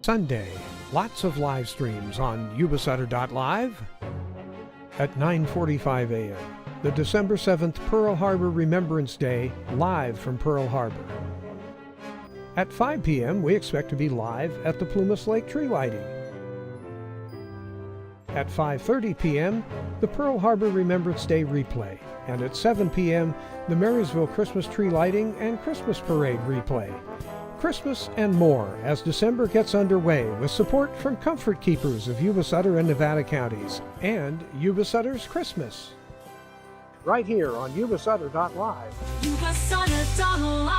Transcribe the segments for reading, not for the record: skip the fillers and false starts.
Sunday, lots of live streams on Yuba-Sutter.LIVE. At 9:45 a.m., the December 7th Pearl Harbor Remembrance Day, live from Pearl Harbor. At 5 p.m., we expect to be live at the Plumas Lake tree lighting. At 5:30 p.m., the Pearl Harbor Remembrance Day replay. And at 7 p.m., the Marysville Christmas tree lighting and Christmas parade replay. Christmas and more as December gets underway with support from Comfort Keepers of Yuba-Sutter and Nevada counties and Yuba-Sutter's Christmas. Right here on Yuba-Sutter.LIVE. Yuba-Sutter.LIVE.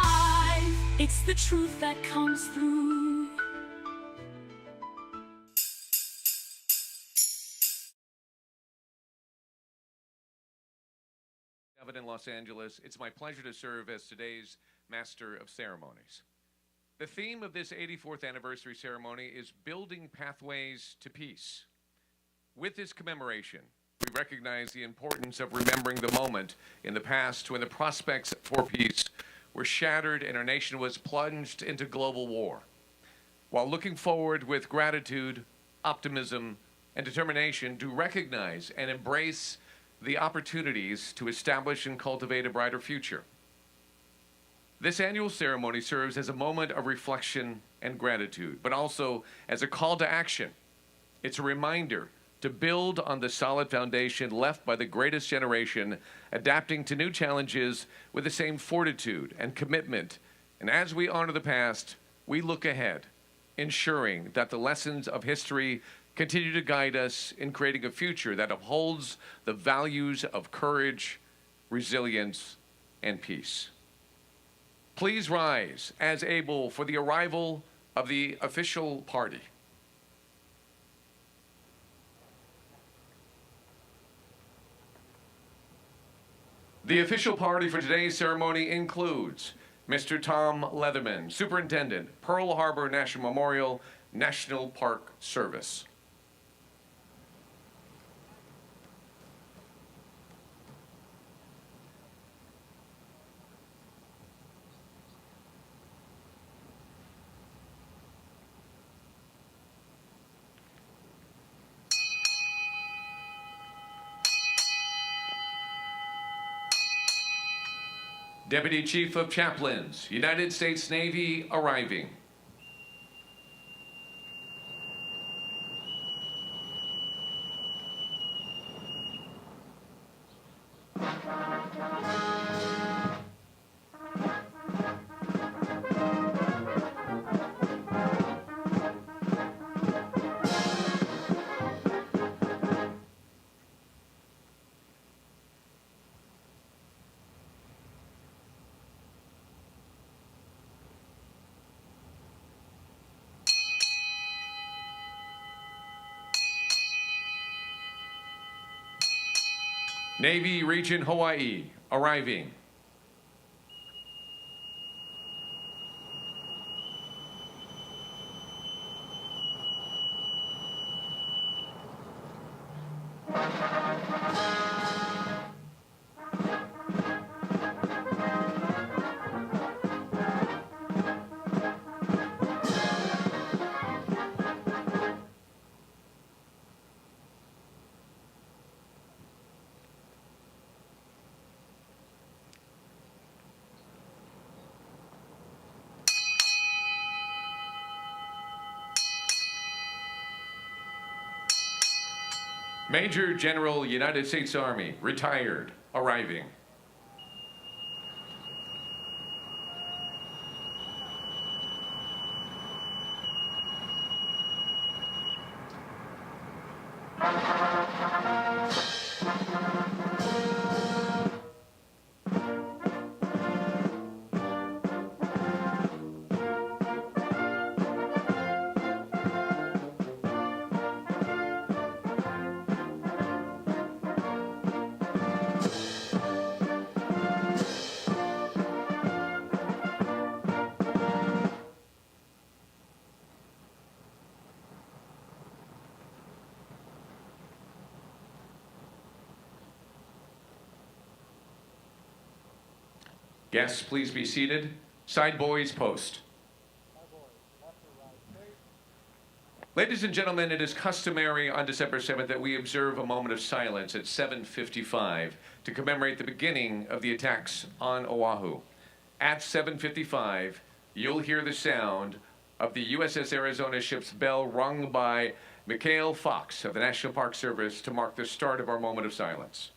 It's the truth that comes through. In Los Angeles, it's my pleasure to serve as today's Master of Ceremonies. The theme of this 84th anniversary ceremony is Building Pathways to Peace. With this commemoration, we recognize the importance of remembering the moment in the past when the prospects for peace were shattered and our nation was plunged into global war, while looking forward with gratitude, optimism, and determination to recognize and embrace the opportunities to establish and cultivate a brighter future. This annual ceremony serves as a moment of reflection and gratitude, but also as a call to action. It's a reminder to build on the solid foundation left by the greatest generation, adapting to new challenges with the same fortitude and commitment. And as we honor the past, we look ahead, ensuring that the lessons of history continue to guide us in creating a future that upholds the values of courage, resilience, and peace. Please rise as able for the arrival of the official party. The official party for today's ceremony includes Mr. Tom Leatherman, Superintendent, Pearl Harbor National Memorial, National Park Service. Deputy Chief of Chaplains, United States Navy, arriving. Navy Region Hawaii, arriving. Major General United States Army, retired, arriving. Guests, please be seated. Side boys, post. Ladies and gentlemen, it is customary on December 7th that we observe a moment of silence at 7:55 to commemorate the beginning of the attacks on Oahu. At 7:55, you'll hear the sound of the USS Arizona ship's bell rung by Mikhail Fox of the National Park Service to mark the start of our moment of silence.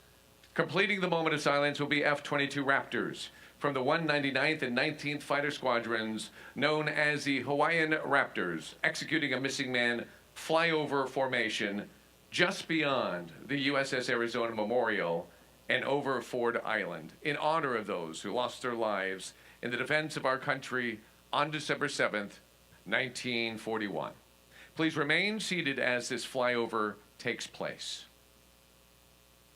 Completing the moment of silence will be F-22 Raptors from the 199th and 19th Fighter Squadrons, known as the Hawaiian Raptors, executing a missing man flyover formation just beyond the USS Arizona Memorial and over Ford Island, in honor of those who lost their lives in the defense of our country on December 7th, 1941. Please remain seated as this flyover takes place.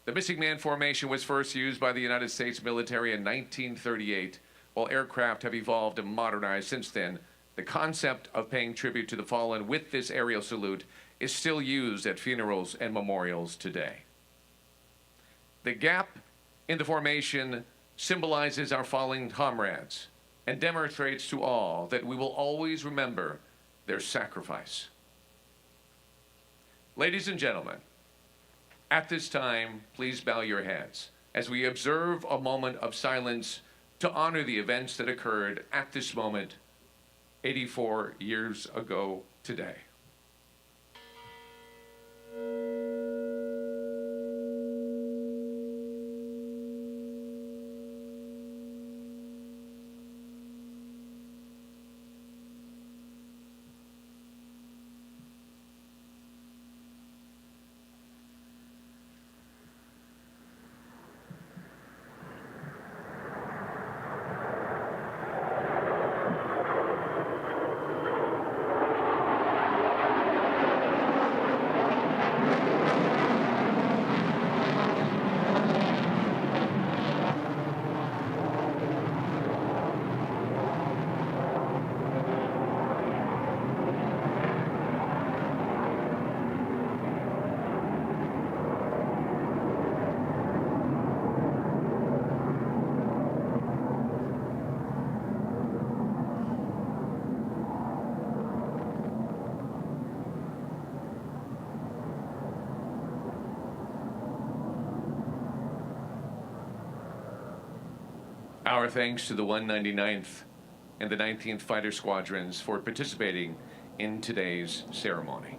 The missing man formation was first used by the United States military in 1938. While aircraft have evolved and modernized since then, the concept of paying tribute to the fallen with this aerial salute is still used at funerals and memorials today. The gap in the formation symbolizes our fallen comrades and demonstrates to all that we will always remember their sacrifice. Ladies and gentlemen, at this time, please bow your heads as we observe a moment of silence to honor the events that occurred at this moment 84 years ago today. Our thanks to the 199th and the 19th Fighter Squadrons for participating in today's ceremony.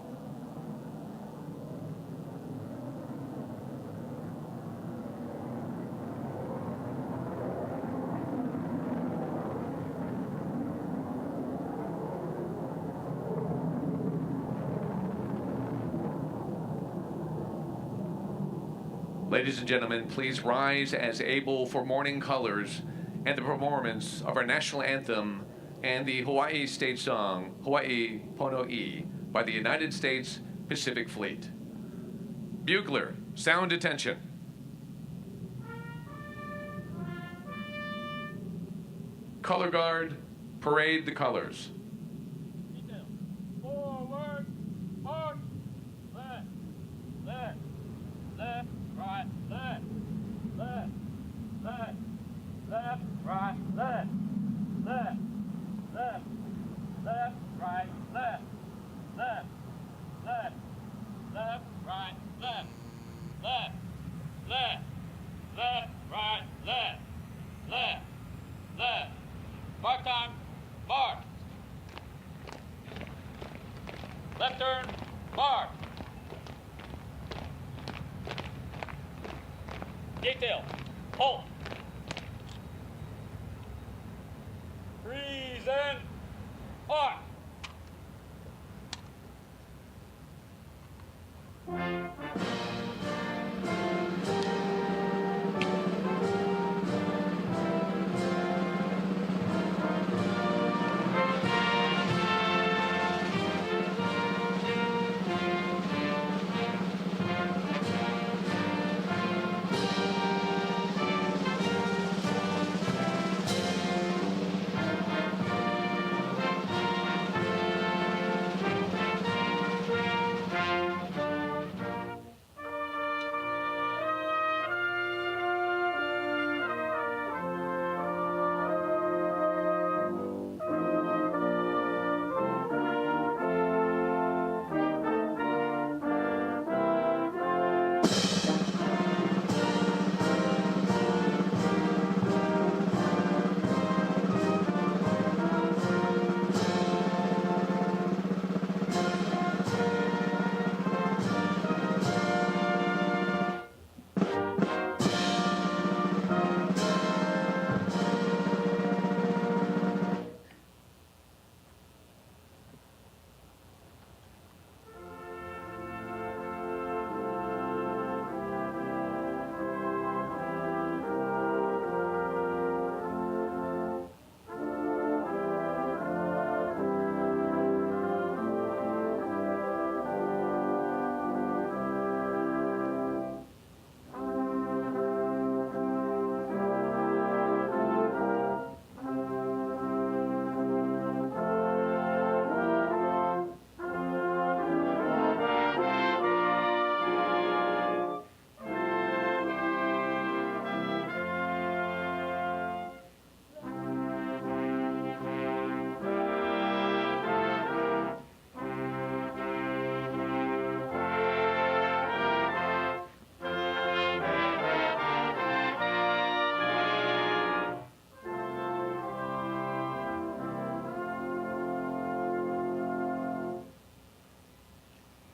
Ladies and gentlemen, please rise as able for morning colors and the performance of our national anthem and the Hawaii state song, Hawaii Pono'i, by the United States Pacific Fleet. Bugler, sound attention. Color guard, parade the colors. Forward, march, left, left, left, right, left, left, left, left, right, left, left, left, left, right, left, left, left, left, right, left, left, left, left, right, left, left, left. Mark time, mark. Left turn, mark. Detail, halt. Freeze and mark.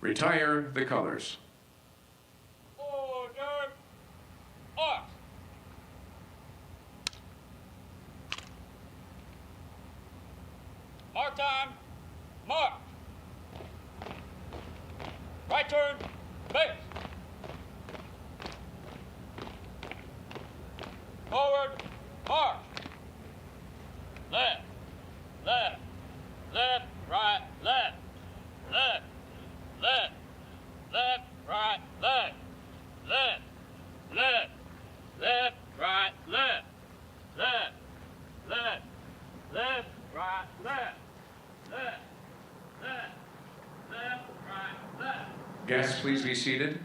Retire the colors. Order. Arms. Mark time. Mark. Right turn. Base. Forward. March. Left. Left. Left. Right. Left. Left. Left. Left. Right. Left. Left. Left. Left. Right. Left. Left. Left. Left. Right. Left. Left. Left. Left. Right. Left. Guests, please be seated.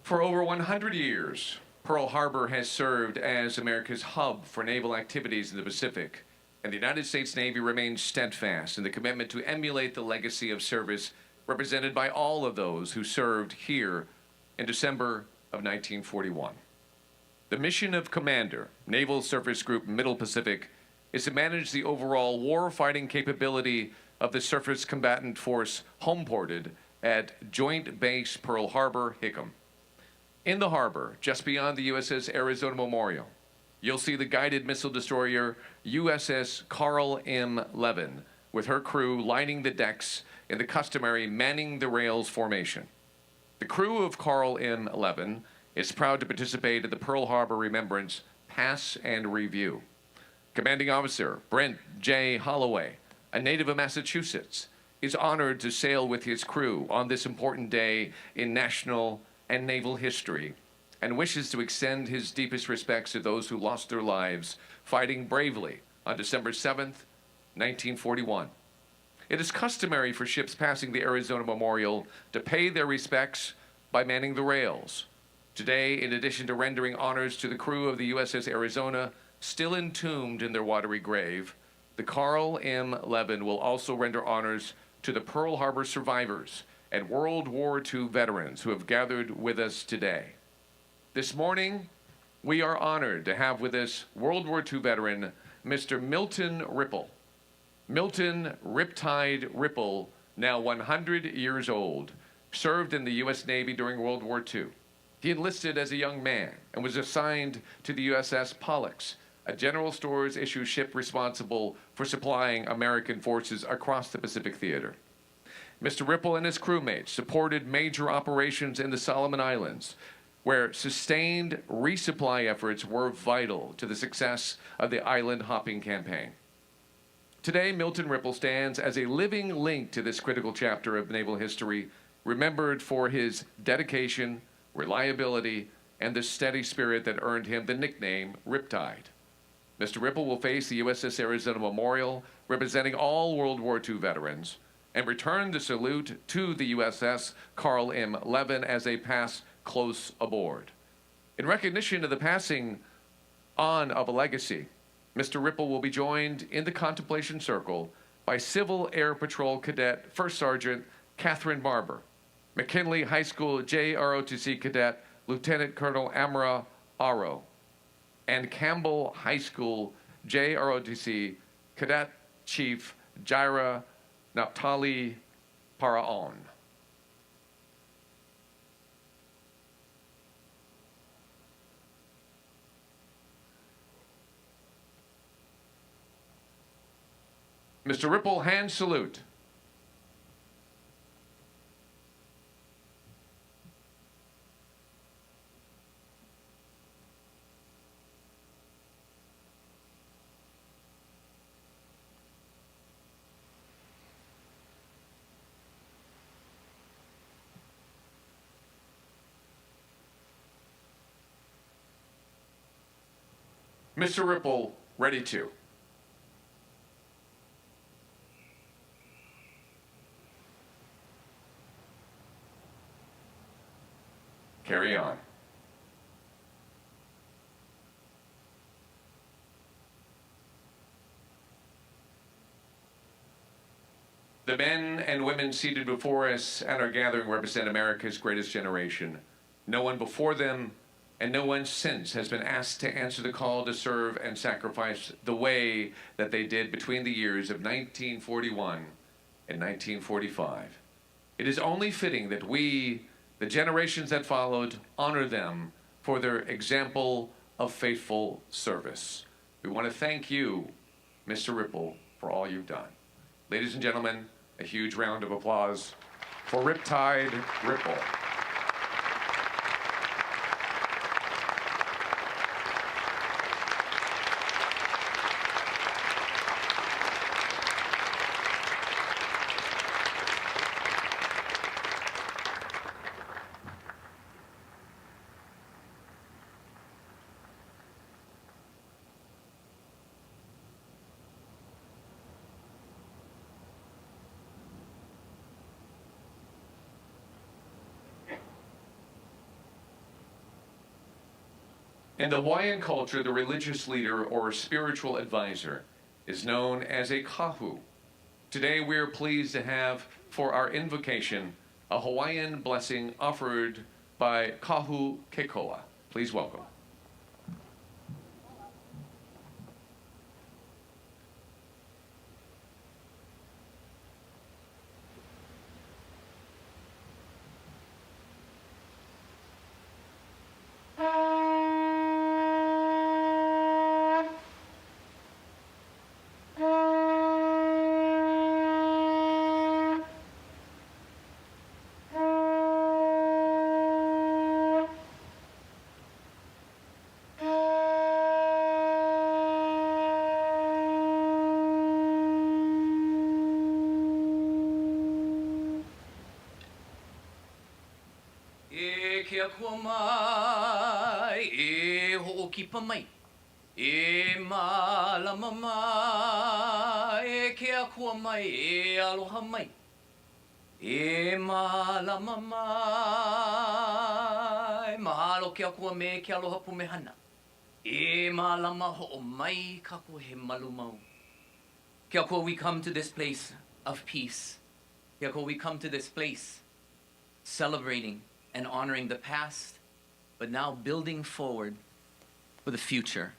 For over 100 years, Pearl Harbor has served as America's hub for naval activities in the Pacific, and the United States Navy remains steadfast in the commitment to emulate the legacy of service represented by all of those who served here in December of 1941. The mission of Commander, Naval Surface Group Middle Pacific, is to manage the overall war-fighting capability of the Surface Combatant Force homeported at Joint Base Pearl Harbor, Hickam. In the harbor, just beyond the USS Arizona Memorial, you'll see the guided missile destroyer USS Carl M. Levin, with her crew lining the decks in the customary manning the rails formation. The crew of Carl M. Levin is proud to participate in the Pearl Harbor Remembrance Pass and Review. Commanding Officer Brent J. Holloway, a native of Massachusetts, is honored to sail with his crew on this important day in national and naval history, and wishes to extend his deepest respects to those who lost their lives fighting bravely on December 7th, 1941. It is customary for ships passing the Arizona Memorial to pay their respects by manning the rails. Today, in addition to rendering honors to the crew of the USS Arizona, still entombed in their watery grave, the Carl M. Levin will also render honors to the Pearl Harbor survivors and World War II veterans who have gathered with us today. This morning, we are honored to have with us World War II veteran, Mr. Milton Ripple. Milton Riptide Ripple, now 100 years old, served in the U.S. Navy during World War II. He enlisted as a young man and was assigned to the USS Pollux, a general stores issue ship responsible for supplying American forces across the Pacific Theater. Mr. Ripple and his crewmates supported major operations in the Solomon Islands, where sustained resupply efforts were vital to the success of the island hopping campaign. Today, Milton Ripple stands as a living link to this critical chapter of naval history, remembered for his dedication, reliability, and the steady spirit that earned him the nickname Riptide. Mr. Ripple will face the USS Arizona Memorial, representing all World War II veterans, and return the salute to the USS Carl M. Levin as they pass close aboard. In recognition of the passing on of a legacy, Mr. Ripple will be joined in the contemplation circle by Civil Air Patrol Cadet First Sergeant Catherine Barber, McKinley High School JROTC Cadet Lieutenant Colonel Amra Aro, and Campbell High School JROTC Cadet Chief Jaira Naphtali Paraon. Mr. Ripple, hand salute. Mr. Ripple, ready to. Carry on. The men and women seated before us at our gathering represent America's greatest generation. No one before them and no one since has been asked to answer the call to serve and sacrifice the way that they did between the years of 1941 and 1945. It is only fitting that we, the generations that followed, honor them for their example of faithful service. We want to thank you, Mr. Ripple, for all you've done. Ladies and gentlemen, a huge round of applause for Riptide Ripple. In the Hawaiian culture, the religious leader or spiritual advisor is known as a kahu. Today, we are pleased to have for our invocation a Hawaiian blessing offered by Kahu Kekoa. Please welcome. Kia kua mai, e ho'okipa mai, e malama mai, e kia kua mai, e aloha mai, e malama mai, mahalo kia kua me kia aloha pumehana, e malama ho'o mai ka kua he malu mau. Kia kua, we come to this place of peace. Kia kua, we come to this place celebrating and honoring the past, but now building forward for the future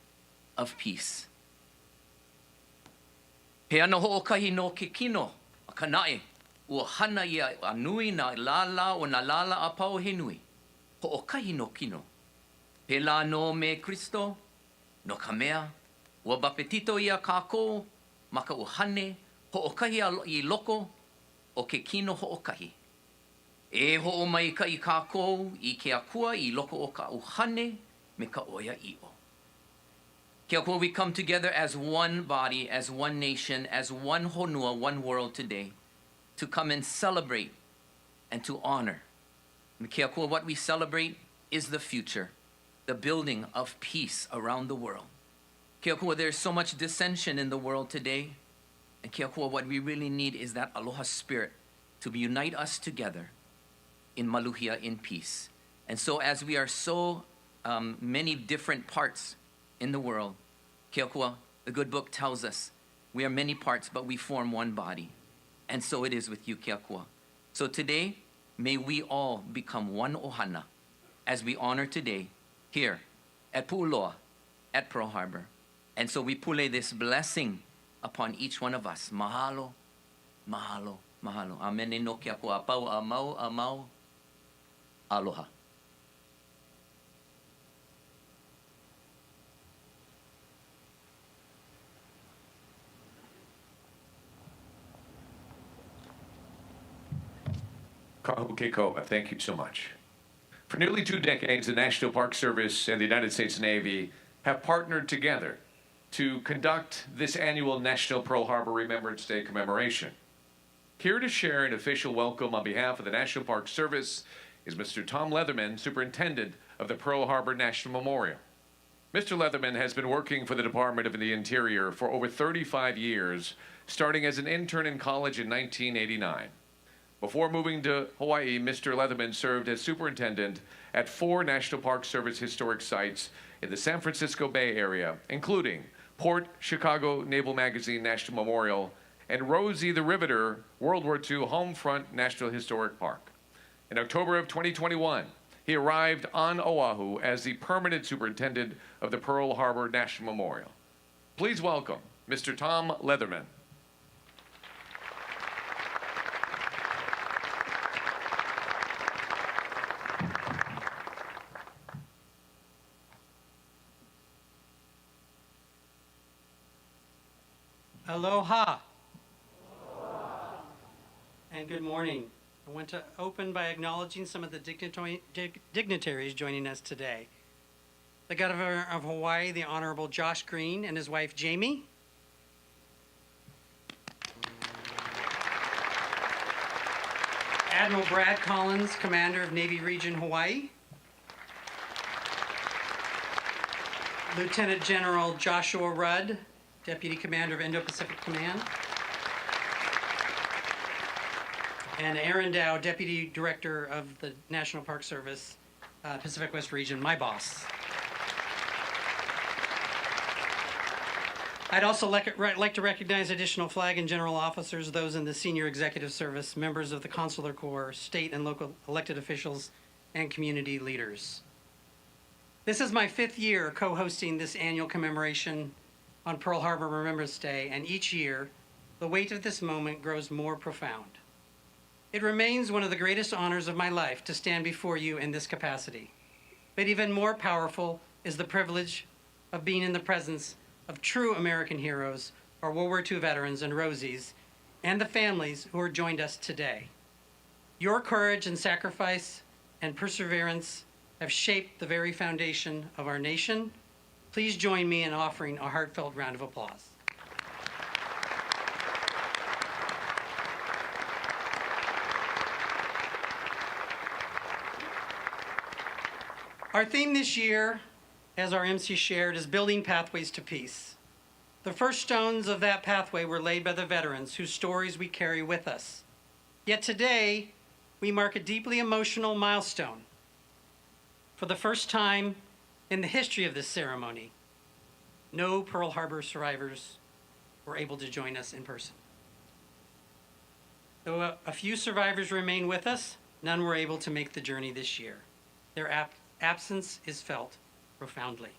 of peace. He ana ho'okahi no ke kino, a kanae, ua hana ia a nui na lala o na lala a pau he nui. Ho'okahi no kino. He la no me Kristo, no ka mea, ua bapetito ia kākou, maka uhane, ho'okahi i loko o ke kino ho'okahi. E ho'o mai ka I kākou I ke akua I loko o ka uhane me ka oia i'o. Kia kua, we come together as one body, as one nation, as one honua, one world today, to come and celebrate and to honor. And kia kua, what we celebrate is the future, the building of peace around the world. Kia kua, there's so much dissension in the world today. And kia kua, what we really need is that aloha spirit to unite us together in maluhia, in peace. And so as we are so many different parts in the world, kia kua, the good book tells us we are many parts, but we form one body. And so it is with you, kia kua. So today, may we all become one ohana as we honor today here at Pu'uloa, at Pearl Harbor. And so we pule this blessing upon each one of us. Mahalo, mahalo, mahalo. Amen. No kia kua, apau, amau, amau. Aloha. Kahu Kekoa, thank you so much. For nearly 2 decades, the National Park Service and the United States Navy have partnered together to conduct this annual National Pearl Harbor Remembrance Day commemoration. Here to share an official welcome on behalf of the National Park Service is Mr. Tom Leatherman, Superintendent of the Pearl Harbor National Memorial. Mr. Leatherman has been working for the Department of the Interior for over 35 years, starting as an intern in college in 1989. Before moving to Hawaii, Mr. Leatherman served as superintendent at 4 National Park Service historic sites in the San Francisco Bay Area, including Port Chicago Naval Magazine National Memorial and Rosie the Riveter World War II Homefront National Historic Park. In October of 2021, He arrived on Oahu as the permanent superintendent of the Pearl Harbor National Memorial. Please welcome Mr. Tom Leatherman. Aloha. And good morning. I want to open by acknowledging some of the dignitaries joining us today. The Governor of Hawaii, the Honorable Josh Green, and his wife Jamie. Admiral Brad Collins, Commander of Navy Region Hawaii. Lieutenant General Joshua Rudd, Deputy Commander of Indo-Pacific Command. And Aaron Dow, Deputy Director of the National Park Service, Pacific West Region, my boss. I'd also like to recognize additional flag and general officers, those in the senior executive service, members of the Consular Corps, state and local elected officials, and community leaders. This is my 5th year co-hosting this annual commemoration on Pearl Harbor Remembrance Day, and each year, the weight of this moment grows more profound. It remains one of the greatest honors of my life to stand before you in this capacity. But even more powerful is the privilege of being in the presence of true American heroes, our World War II veterans and Rosies, and the families who are joined us today. Your courage and sacrifice and perseverance have shaped the very foundation of our nation. Please join me in offering a heartfelt round of applause. Our theme this year, as our MC shared, is Building Pathways to Peace. The first stones of that pathway were laid by the veterans whose stories we carry with us. Yet today, we mark a deeply emotional milestone. For the first time in the history of this ceremony, no Pearl Harbor survivors were able to join us in person. Though a few survivors remain with us, none were able to make the journey this year. Their absence is felt profoundly.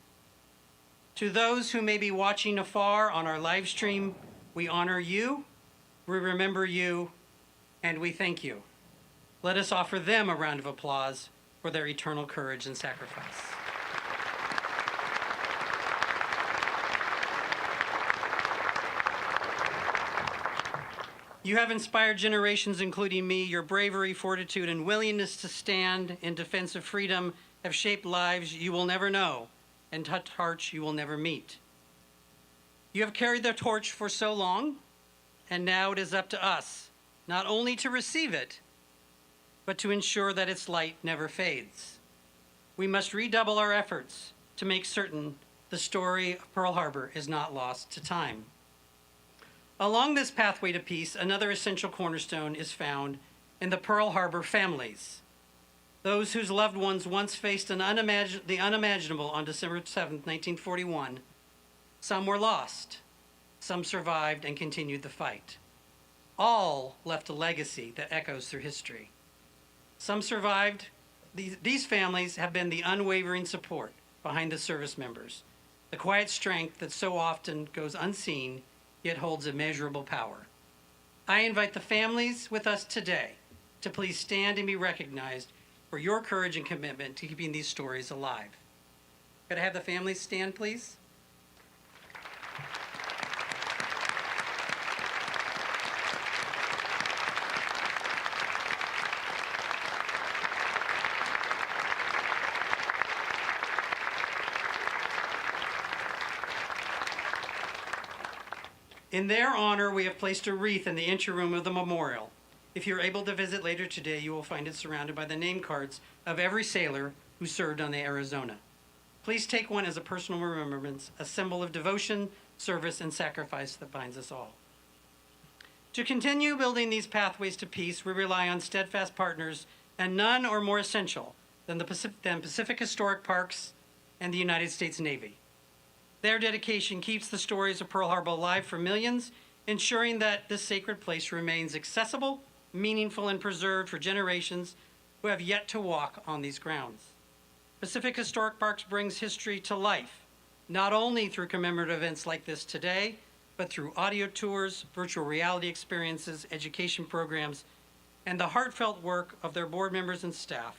To those who may be watching afar on our live stream, we honor you, we remember you, and we thank you. Let us offer them a round of applause for their eternal courage and sacrifice. You have inspired generations, including me. Your bravery, fortitude, and willingness to stand in defense of freedom have shaped lives you will never know and touched hearts you will never meet. You have carried the torch for so long, and now it is up to us, not only to receive it, but to ensure that its light never fades. We must redouble our efforts to make certain the story of Pearl Harbor is not lost to time. Along this pathway to peace, another essential cornerstone is found in the Pearl Harbor families. Those whose loved ones once faced the unimaginable on December 7, 1941. Some were lost. Some survived and continued the fight. All left a legacy that echoes through history. Some survived. These families have been the unwavering support behind the service members, the quiet strength that so often goes unseen yet holds immeasurable power. I invite the families with us today to please stand and be recognized for your courage and commitment to keeping these stories alive. Could I have the families stand, please? In their honor, we have placed a wreath in the entry room of the memorial. If you're able to visit later today, you will find it surrounded by the name cards of every sailor who served on the Arizona. Please take one as a personal remembrance, a symbol of devotion, service, and sacrifice that binds us all. To continue building these pathways to peace, we rely on steadfast partners, and none are more essential than Pacific Historic Parks and the United States Navy. Their dedication keeps the stories of Pearl Harbor alive for millions, ensuring that this sacred place remains accessible, meaningful, and preserved for generations who have yet to walk on these grounds. Pacific Historic Parks brings history to life, not only through commemorative events like this today, but through audio tours, virtual reality experiences, education programs, and the heartfelt work of their board members and staff.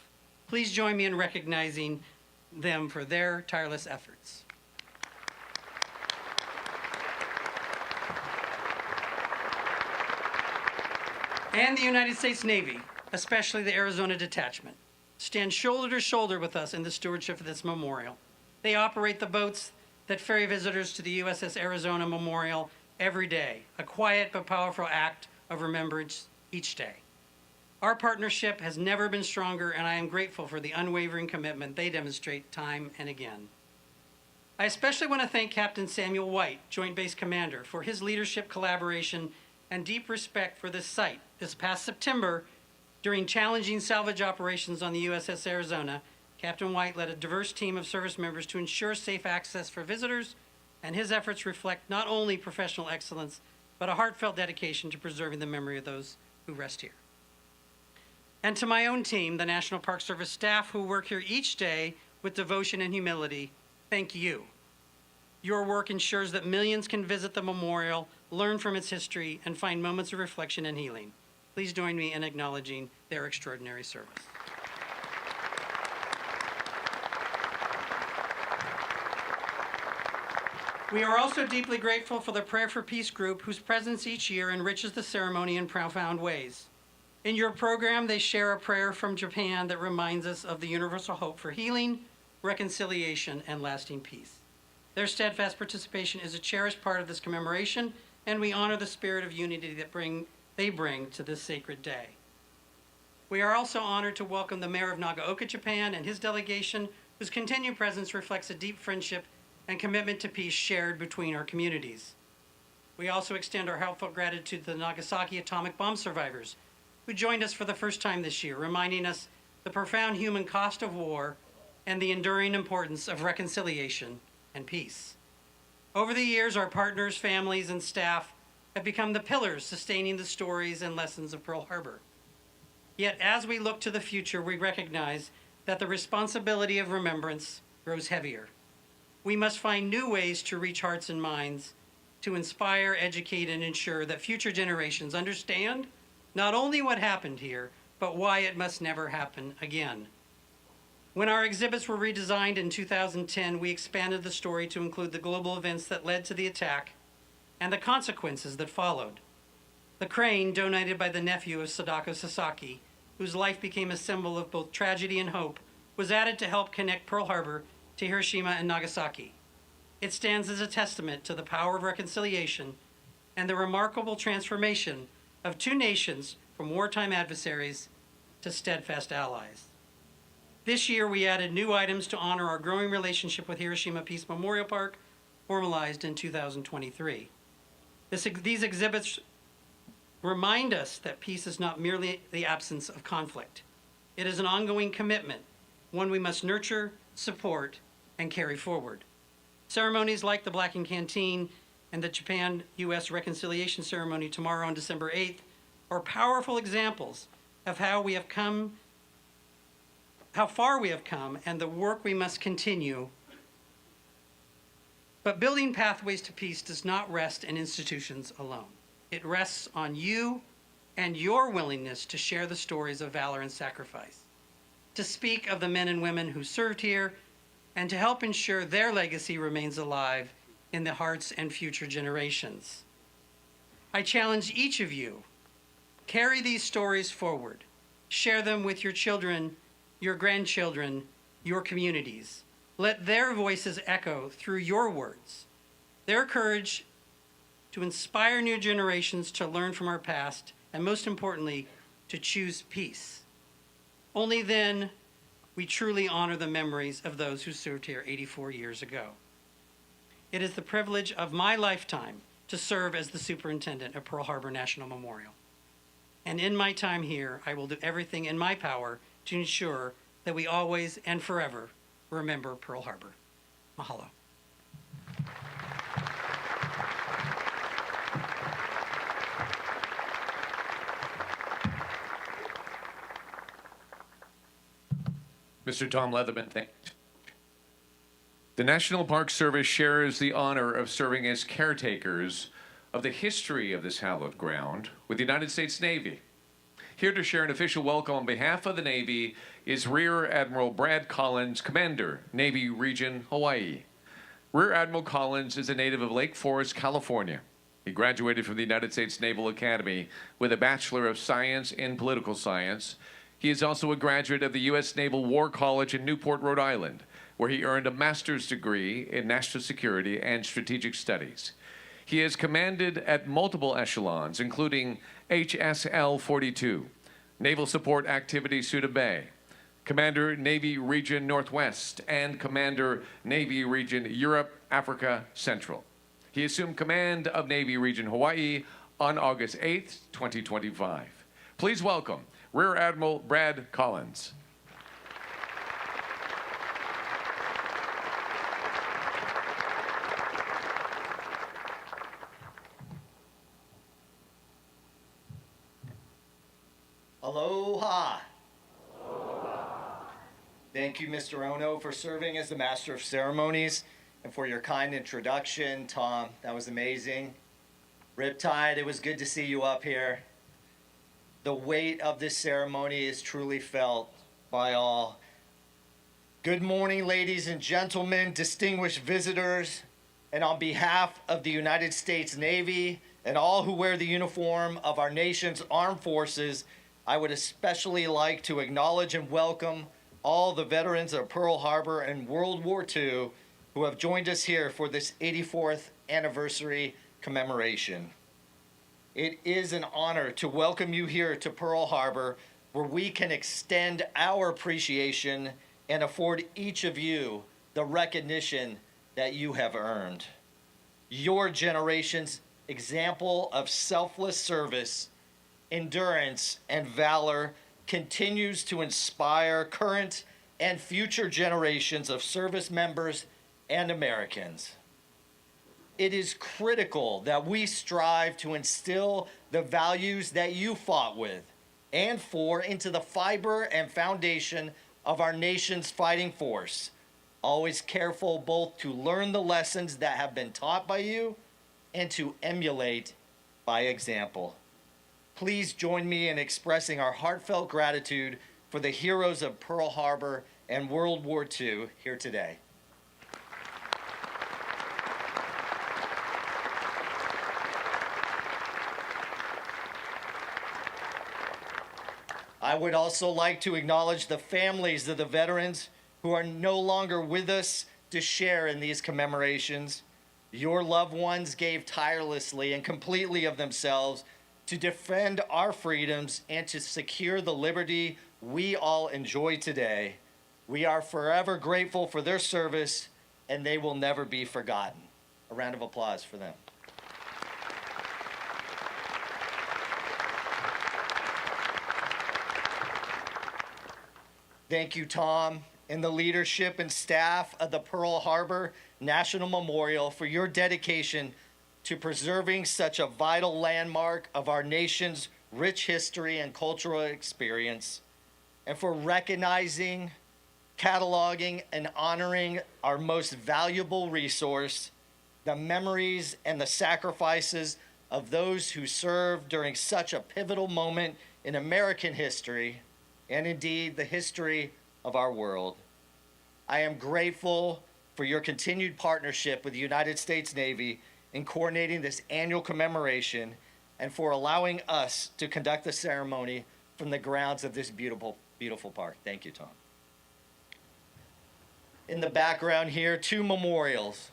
Please join me in recognizing them for their tireless efforts. And the United States Navy, especially the Arizona Detachment, stand shoulder to shoulder with us in the stewardship of this memorial. They operate the boats that ferry visitors to the USS Arizona Memorial every day, a quiet but powerful act of remembrance each day. Our partnership has never been stronger, and I am grateful for the unwavering commitment they demonstrate time and again. I especially want to thank Captain Samuel White, Joint Base Commander, for his leadership, collaboration, and deep respect for this site. This past September, during challenging salvage operations on the USS Arizona, Captain White led a diverse team of service members to ensure safe access for visitors, and his efforts reflect not only professional excellence, but a heartfelt dedication to preserving the memory of those who rest here. And to my own team, the National Park Service staff who work here each day with devotion and humility, thank you. Your work ensures that millions can visit the memorial, learn from its history, and find moments of reflection and healing. Please join me in acknowledging their extraordinary service. We are also deeply grateful for the Prayer for Peace group, whose presence each year enriches the ceremony in profound ways. In your program, they share a prayer from Japan that reminds us of the universal hope for healing, reconciliation, and lasting peace. Their steadfast participation is a cherished part of this commemoration, and we honor the spirit of unity that they bring to this sacred day. We are also honored to welcome the Mayor of Nagaoka, Japan, and his delegation, whose continued presence reflects a deep friendship and commitment to peace shared between our communities. We also extend our heartfelt gratitude to the Nagasaki atomic bomb survivors, who joined us for the first time this year, reminding us the profound human cost of war and the enduring importance of reconciliation and peace. Over the years, our partners, families, and staff have become the pillars sustaining the stories and lessons of Pearl Harbor. Yet, as we look to the future, we recognize that the responsibility of remembrance grows heavier. We must find new ways to reach hearts and minds, to inspire, educate, and ensure that future generations understand not only what happened here, but why it must never happen again. When our exhibits were redesigned in 2010, we expanded the story to include the global events that led to the attack and the consequences that followed. The crane, donated by the nephew of Sadako Sasaki, whose life became a symbol of both tragedy and hope, was added to help connect Pearl Harbor to Hiroshima and Nagasaki. It stands as a testament to the power of reconciliation and the remarkable transformation of two nations from wartime adversaries to steadfast allies. This year, we added new items to honor our growing relationship with Hiroshima Peace Memorial Park, formalized in 2023. These exhibits remind us that peace is not merely the absence of conflict. It is an ongoing commitment, one we must nurture, support, and carry forward. Ceremonies like the Blacking Canteen and the Japan-U.S. Reconciliation Ceremony tomorrow on December 8th are powerful examples of how far we have come, and the work we must continue. But building pathways to peace does not rest in institutions alone. It rests on you and your willingness to share the stories of valor and sacrifice, to speak of the men and women who served here, and to help ensure their legacy remains alive in the hearts and future generations. I challenge each of you, carry these stories forward. Share them with your children, your grandchildren, your communities. Let their voices echo through your words. Their courage to inspire new generations to learn from our past, and most importantly, to choose peace. Only then we truly honor the memories of those who served here 84 years ago. It is the privilege of my lifetime to serve as the superintendent of Pearl Harbor National Memorial. And in my time here, I will do everything in my power to ensure that we always and forever remember Pearl Harbor. Mahalo. Mr. Tom Leatherman, thank you. The National Park Service shares the honor of serving as caretakers of the history of this hallowed ground with the United States Navy. Here to share an official welcome on behalf of the Navy is Rear Admiral Brad Collins, Commander, Navy Region, Hawaii. Rear Admiral Collins is a native of Lake Forest, California. He graduated from the United States Naval Academy with a Bachelor of Science in Political Science. He is also a graduate of the U.S. Naval War College in Newport, Rhode Island, where he earned a master's degree in national security and strategic studies. He has commanded at multiple echelons, including HSL-42, Naval Support Activity Suda Bay, Commander Navy Region Northwest, and Commander Navy Region Europe, Africa, Central. He assumed command of Navy Region Hawaii on August 8th, 2025. Please welcome Rear Admiral Brad Collins. Aloha. Thank you, Mr. Ono, for serving as the Master of Ceremonies and for your kind introduction. Tom, that was amazing. Riptide, it was good to see you up here. The weight of this ceremony is truly felt by all. Good morning, ladies and gentlemen, distinguished visitors, and on behalf of the United States Navy and all who wear the uniform of our nation's armed forces, I would especially like to acknowledge and welcome all the veterans of Pearl Harbor and World War II who have joined us here for this 84th anniversary commemoration. It is an honor to welcome you here to Pearl Harbor, where we can extend our appreciation and afford each of you the recognition that you have earned. Your generation's example of selfless service, endurance, and valor continues to inspire current and future generations of service members and Americans. It is critical that we strive to instill the values that you fought with and for into the fiber and foundation of our nation's fighting force, always careful both to learn the lessons that have been taught by you and to emulate by example. Please join me in expressing our heartfelt gratitude for the heroes of Pearl Harbor and World War II here today. I would also like to acknowledge the families of the veterans who are no longer with us to share in these commemorations. Your loved ones gave tirelessly and completely of themselves to defend our freedoms and to secure the liberty we all enjoy today. We are forever grateful for their service, and they will never be forgotten. A round of applause for them. Thank you, Tom, and the leadership and staff of the Pearl Harbor National Memorial for your dedication to preserving such a vital landmark of our nation's rich history and cultural experience, and for recognizing, cataloging, and honoring our most valuable resource, the memories and the sacrifices of those who served during such a pivotal moment in American history, and indeed the history of our world. I am grateful for your continued partnership with the United States Navy in coordinating this annual commemoration and for allowing us to conduct the ceremony from the grounds of this beautiful, beautiful park. Thank you, Tom. In the background here, two memorials.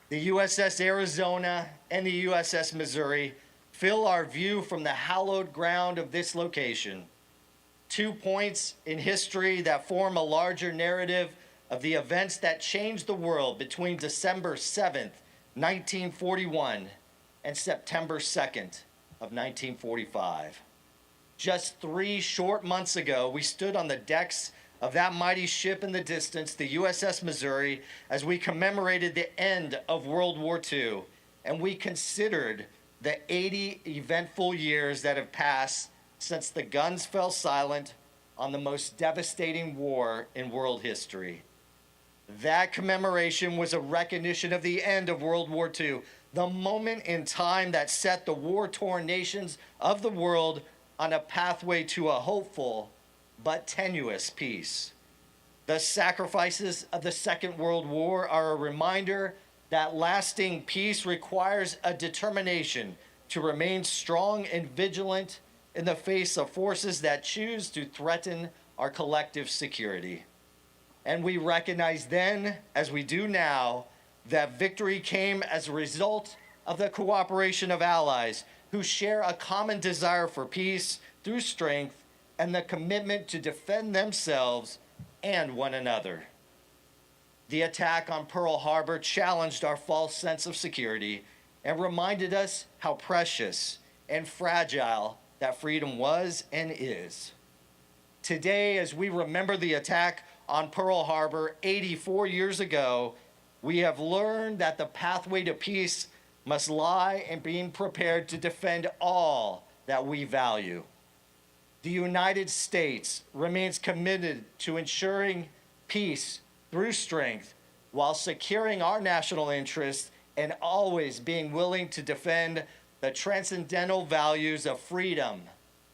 The USS Arizona and the USS Missouri fill our view from the hallowed ground of this location. 2 points in history that form a larger narrative of the events that changed the world between December 7th, 1941 and September 2nd of 1945. Just 3 short months ago, we stood on the decks of that mighty ship in the distance, the USS Missouri, as we commemorated the end of World War II, and we considered the 80 eventful years that have passed since the guns fell silent, on the most devastating war in world history. That commemoration was a recognition of the end of World War II, the moment in time that set the war-torn nations of the world on a pathway to a hopeful but tenuous peace. The sacrifices of the Second World War are a reminder that lasting peace requires a determination to remain strong and vigilant in the face of forces that choose to threaten our collective security. And we recognize then, as we do now, that victory came as a result of the cooperation of allies who share a common desire for peace through strength and the commitment to defend themselves and one another. The attack on Pearl Harbor challenged our false sense of security and reminded us how precious and fragile that freedom was and is. Today, as we remember the attack on Pearl Harbor 84 years ago, we have learned that the pathway to peace must lie in being prepared to defend all that we value. The United States remains committed to ensuring peace through strength while securing our national interests and always being willing to defend the transcendental values of freedom,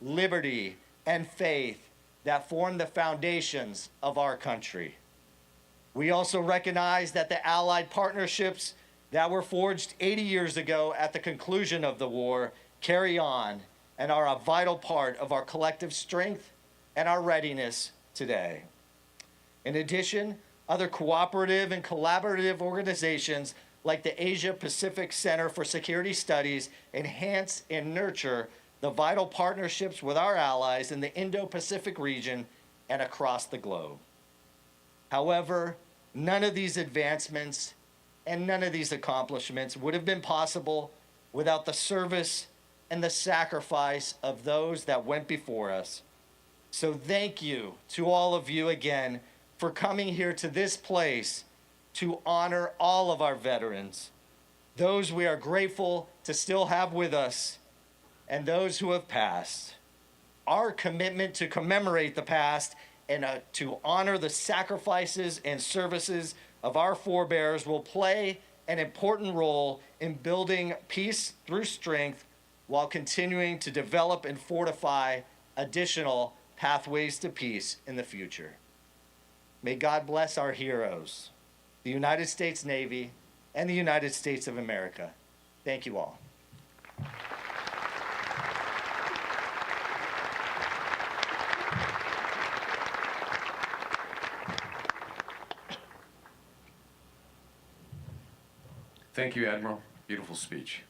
liberty, and faith that form the foundations of our country. We also recognize that the Allied partnerships that were forged 80 years ago at the conclusion of the war carry on and are a vital part of our collective strength and our readiness today. In addition, other cooperative and collaborative organizations like the Asia-Pacific Center for Security Studies enhance and nurture the vital partnerships with our allies in the Indo-Pacific region and across the globe. However, none of these advancements and none of these accomplishments would have been possible without the service and the sacrifice of those that went before us. So thank you to all of you again for coming here to this place to honor all of our veterans, those we are grateful to still have with us, and those who have passed. Our commitment to commemorate the past and to honor the sacrifices and services of our forebears will play an important role in building peace through strength while continuing to develop and fortify additional pathways to peace in the future. May God bless our heroes, the United States Navy, and the United States of America. Thank you all. Thank you, Admiral. Beautiful speech.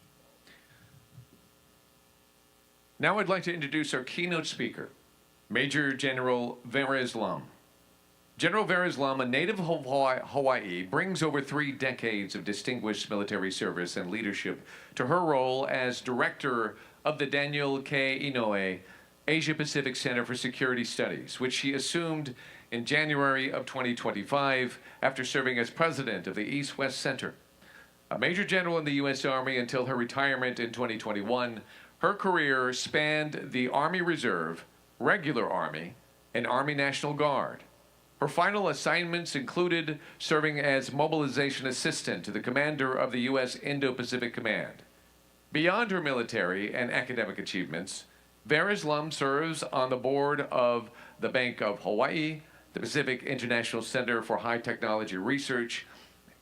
Now I'd like to introduce our keynote speaker, Major General Verez Lum. General Verez Lum, a native of Hawaii, brings over 3 decades of distinguished military service and leadership to her role as director of the Daniel K. Inouye Asia-Pacific Center for Security Studies, which she assumed in January of 2025 after serving as president of the East-West Center. A Major General in the U.S. Army until her retirement in 2021, her career spanned the Army Reserve, Regular Army, and Army National Guard. Her final assignments included serving as mobilization assistant to the commander of the U.S. Indo-Pacific Command. Beyond her military and academic achievements, Verez Lum serves on the board of the Bank of Hawaii, the Pacific International Center for High Technology Research,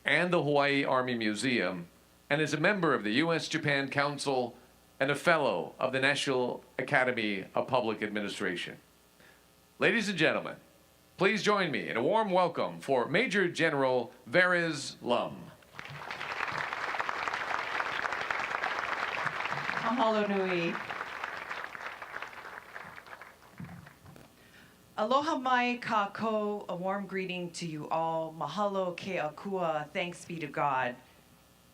and the Hawaii Army Museum, and is a member of the U.S.-Japan Council and a fellow of the National Academy of Public Administration. Ladies and gentlemen, please join me in a warm welcome for Major General Verez Lum. Mahalo nui. Aloha mai kako, a warm greeting to you all. Mahalo ke akua, thanks be to God.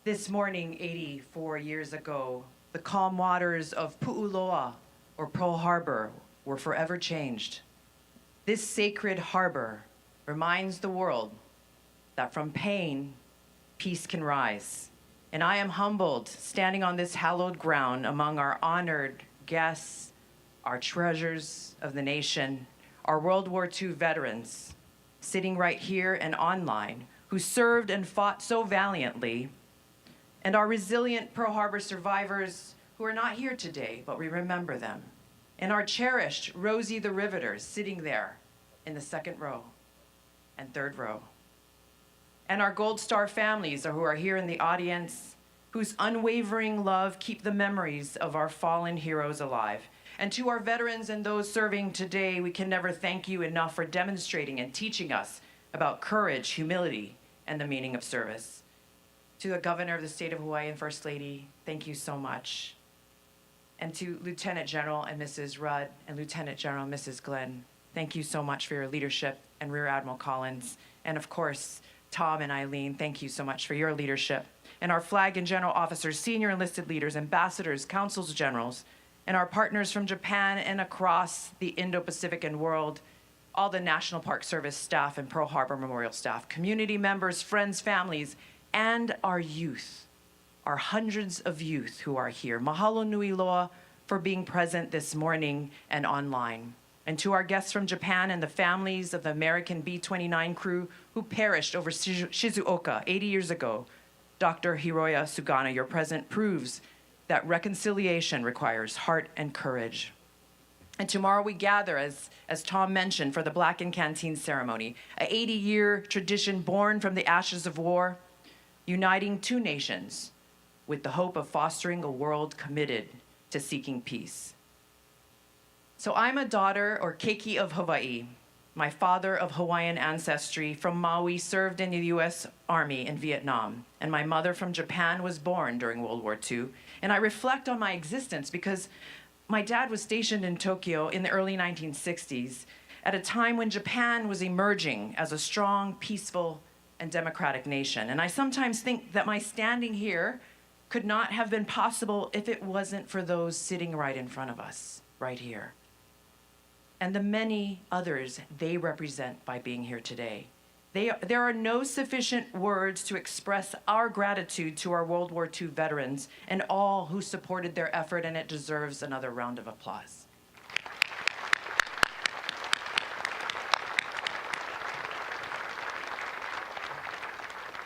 This morning, 84 years ago, the calm waters of Pu'uloa, or Pearl Harbor, were forever changed. This sacred harbor reminds the world that from pain, peace can rise. And I am humbled standing on this hallowed ground among our honored guests, our treasures of the nation, our World War II veterans, sitting right here and online, who served and fought so valiantly, and our resilient Pearl Harbor survivors who are not here today, but we remember them, and our cherished Rosie the Riveters sitting there in the second row and third row, and our Gold Star families who are here in the audience, whose unwavering love keep the memories of our fallen heroes alive. And to our veterans and those serving today, we can never thank you enough for demonstrating and teaching us about courage, humility, and the meaning of service. To the Governor of the State of Hawaii and First Lady, thank you so much. And to Lieutenant General and Mrs. Rudd and Lieutenant General and Mrs. Glenn, thank you so much for your leadership, and Rear Admiral Collins. And of course, Tom and Eileen, thank you so much for your leadership. And our flag and general officers, senior enlisted leaders, ambassadors, consuls generals, and our partners from Japan and across the Indo-Pacific and world, all the National Park Service staff and Pearl Harbor Memorial staff, community members, friends, families, and our youth, our hundreds of youth who are here. Mahalo nui loa for being present this morning and online. And to our guests from Japan and the families of the American B-29 crew who perished over Shizuoka 80 years ago, Dr. Hiroya Sugana, your presence proves that reconciliation requires heart and courage. And tomorrow we gather, as Tom mentioned, for the Black and Canteen ceremony, an 80-year tradition born from the ashes of war, uniting two nations with the hope of fostering a world committed to seeking peace. So I'm a daughter, or keiki, of Hawaii. My father, of Hawaiian ancestry from Maui, served in the U.S. Army in Vietnam, and my mother from Japan was born during World War II. And I reflect on my existence because my dad was stationed in Tokyo in the early 1960s at a time when Japan was emerging as a strong, peaceful, and democratic nation. And I sometimes think that my standing here could not have been possible if it wasn't for those sitting right in front of us, right here, and the many others they represent by being here today. There are no sufficient words to express our gratitude to our World War II veterans and all who supported their effort, and it deserves another round of applause.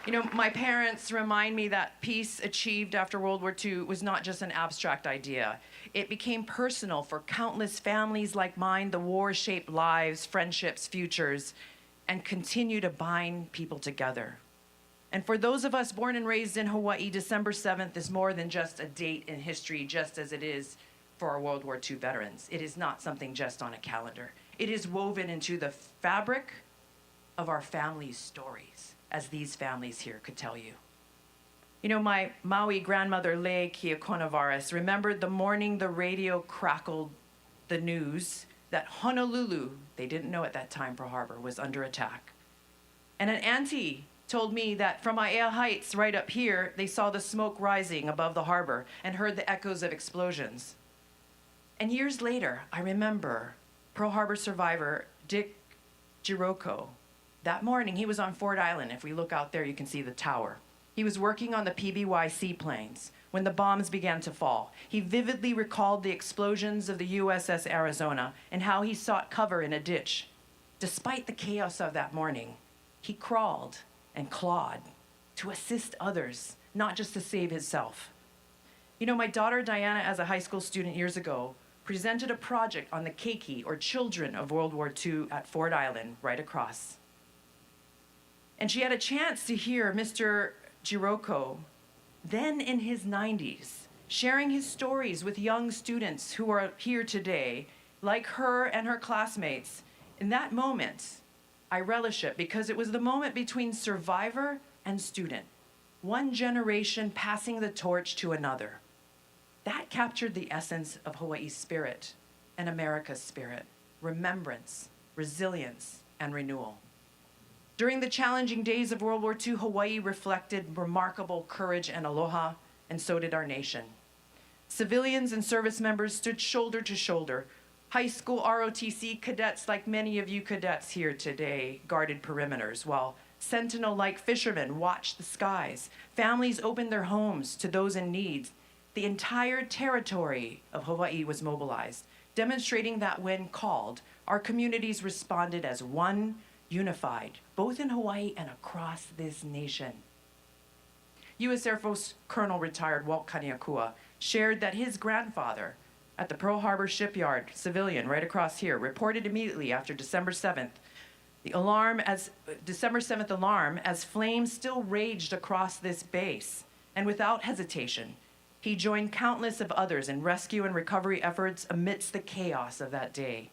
You know, my parents remind me that peace achieved after World War II was not just an abstract idea. It became personal for countless families like mine. The war shaped lives, friendships, futures, and continue to bind people together. And for those of us born and raised in Hawaii, December 7th is more than just a date in history, just as it is for our World War II veterans. It is not something just on a calendar. It is woven into the fabric of our family's stories, as these families here could tell you. You know, my Maui grandmother, Lei Kiakonavaris, remembered the morning the radio crackled the news that Honolulu, they didn't know at that time Pearl Harbor, was under attack. And an auntie told me that from Aiea Heights, right up here, they saw the smoke rising above the harbor and heard the echoes of explosions. And years later, I remember Pearl Harbor survivor Dick Jiroko. That morning, he was on Ford Island. If we look out there, you can see the tower. He was working on the PBY seaplanes when the bombs began to fall. He vividly recalled the explosions of the USS Arizona and how he sought cover in a ditch. Despite the chaos of that morning, he crawled and clawed to assist others, not just to save himself. You know, my daughter Diana, as a high school student years ago, presented a project on the keiki, or children of World War II, at Ford Island, right across. And she had a chance to hear Mr. Jiroko, then in his 90s, sharing his stories with young students who are here today, like her and her classmates. In that moment, I relish it because it was the moment between survivor and student, one generation passing the torch to another. That captured the essence of Hawaii's spirit and America's spirit: remembrance, resilience, and renewal. During the challenging days of World War II, Hawaii reflected remarkable courage and aloha, and so did our nation. Civilians and service members stood shoulder to shoulder. High school ROTC cadets, like many of you cadets here today, guarded perimeters, while sentinel-like fishermen watched the skies. Families opened their homes to those in need. The entire territory of Hawaii was mobilized, demonstrating that when called, our communities responded as one, unified, both in Hawaii and across this nation. U.S. Air Force Colonel retired Walt Kaniakua shared that his grandfather at the Pearl Harbor shipyard, civilian right across here, reported immediately after December 7th, December 7th alarm as flames still raged across this base. And without hesitation, he joined countless of others in rescue and recovery efforts amidst the chaos of that day.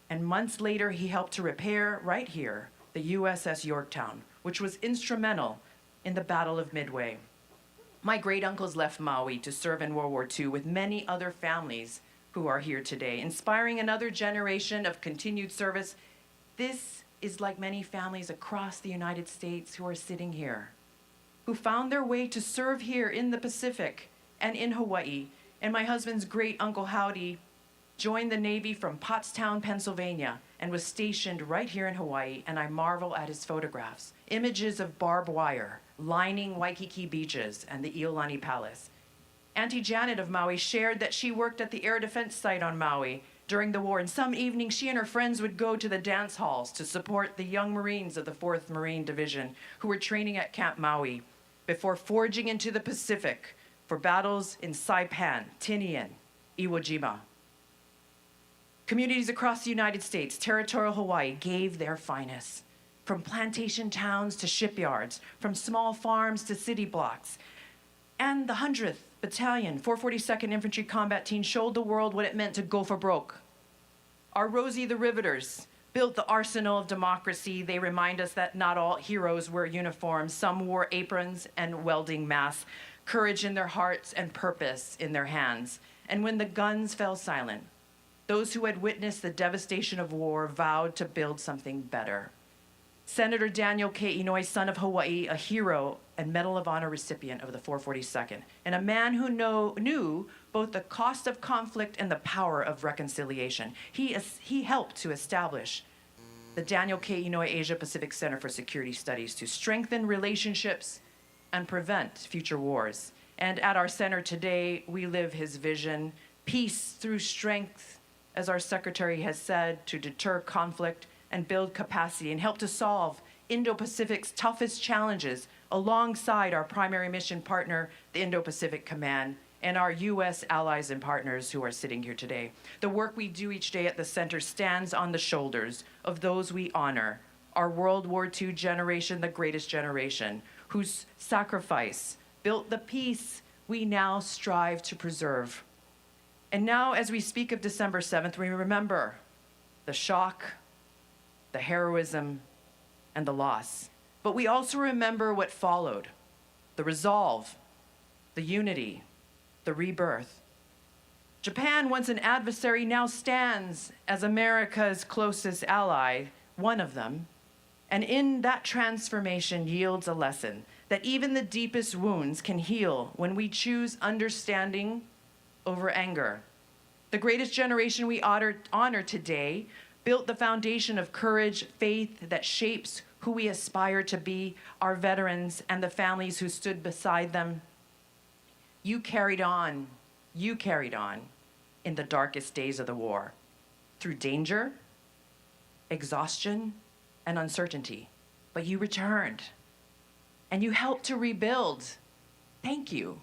And months later, he helped to repair, right here, the USS Yorktown, which was instrumental in the Battle of Midway. My great-uncles left Maui to serve in World War II with many other families who are here today, inspiring another generation of continued service. This is like many families across the United States who are sitting here, who found their way to serve here in the Pacific and in Hawaii. And my husband's great-uncle Howdy joined the Navy from Pottstown, Pennsylvania, and was stationed right here in Hawaii, and I marvel at his photographs. Images of barbed wire lining Waikiki beaches and the Iolani Palace. Auntie Janet of Maui shared that she worked at the air defense site on Maui during the war, and some evenings she and her friends would go to the dance halls to support the young Marines of the 4th Marine Division who were training at Camp Maui before forging into the Pacific for battles in Saipan, Tinian, Iwo Jima. Communities across the United States, territorial Hawaii, gave their finest. From plantation towns to shipyards, from small farms to city blocks. And the 100th Battalion, 442nd Infantry Combat Team showed the world what it meant to go for broke. Our Rosie the Riveters built the arsenal of democracy. They remind us that not all heroes wear uniforms. Some wore aprons and welding masks, courage in their hearts and purpose in their hands. And when the guns fell silent, those who had witnessed the devastation of war vowed to build something better. Senator Daniel K. Inouye, son of Hawaii, a hero and Medal of Honor recipient of the 442nd, and a man who knew both the cost of conflict and the power of reconciliation. He helped to establish the Daniel K. Inouye Asia Pacific Center for Security Studies to strengthen relationships and prevent future wars. And at our center today, we live his vision, peace through strength, as our secretary has said, to deter conflict and build capacity and help to solve Indo-Pacific's toughest challenges alongside our primary mission partner, the Indo-Pacific Command, and our U.S. allies and partners who are sitting here today. The work we do each day at the center stands on the shoulders of those we honor, our World War II generation, the greatest generation, whose sacrifice built the peace we now strive to preserve. And now, as we speak of December 7th, we remember the shock, the heroism, and the loss. But we also remember what followed, the resolve, the unity, the rebirth. Japan, once an adversary, now stands as America's closest ally, one of them, and in that transformation yields a lesson that even the deepest wounds can heal when we choose understanding over anger. The greatest generation we honor today built the foundation of courage, faith that shapes who we aspire to be, our veterans and the families who stood beside them. You carried on in the darkest days of the war, through danger, exhaustion, and uncertainty. But you returned, and you helped to rebuild. Thank you.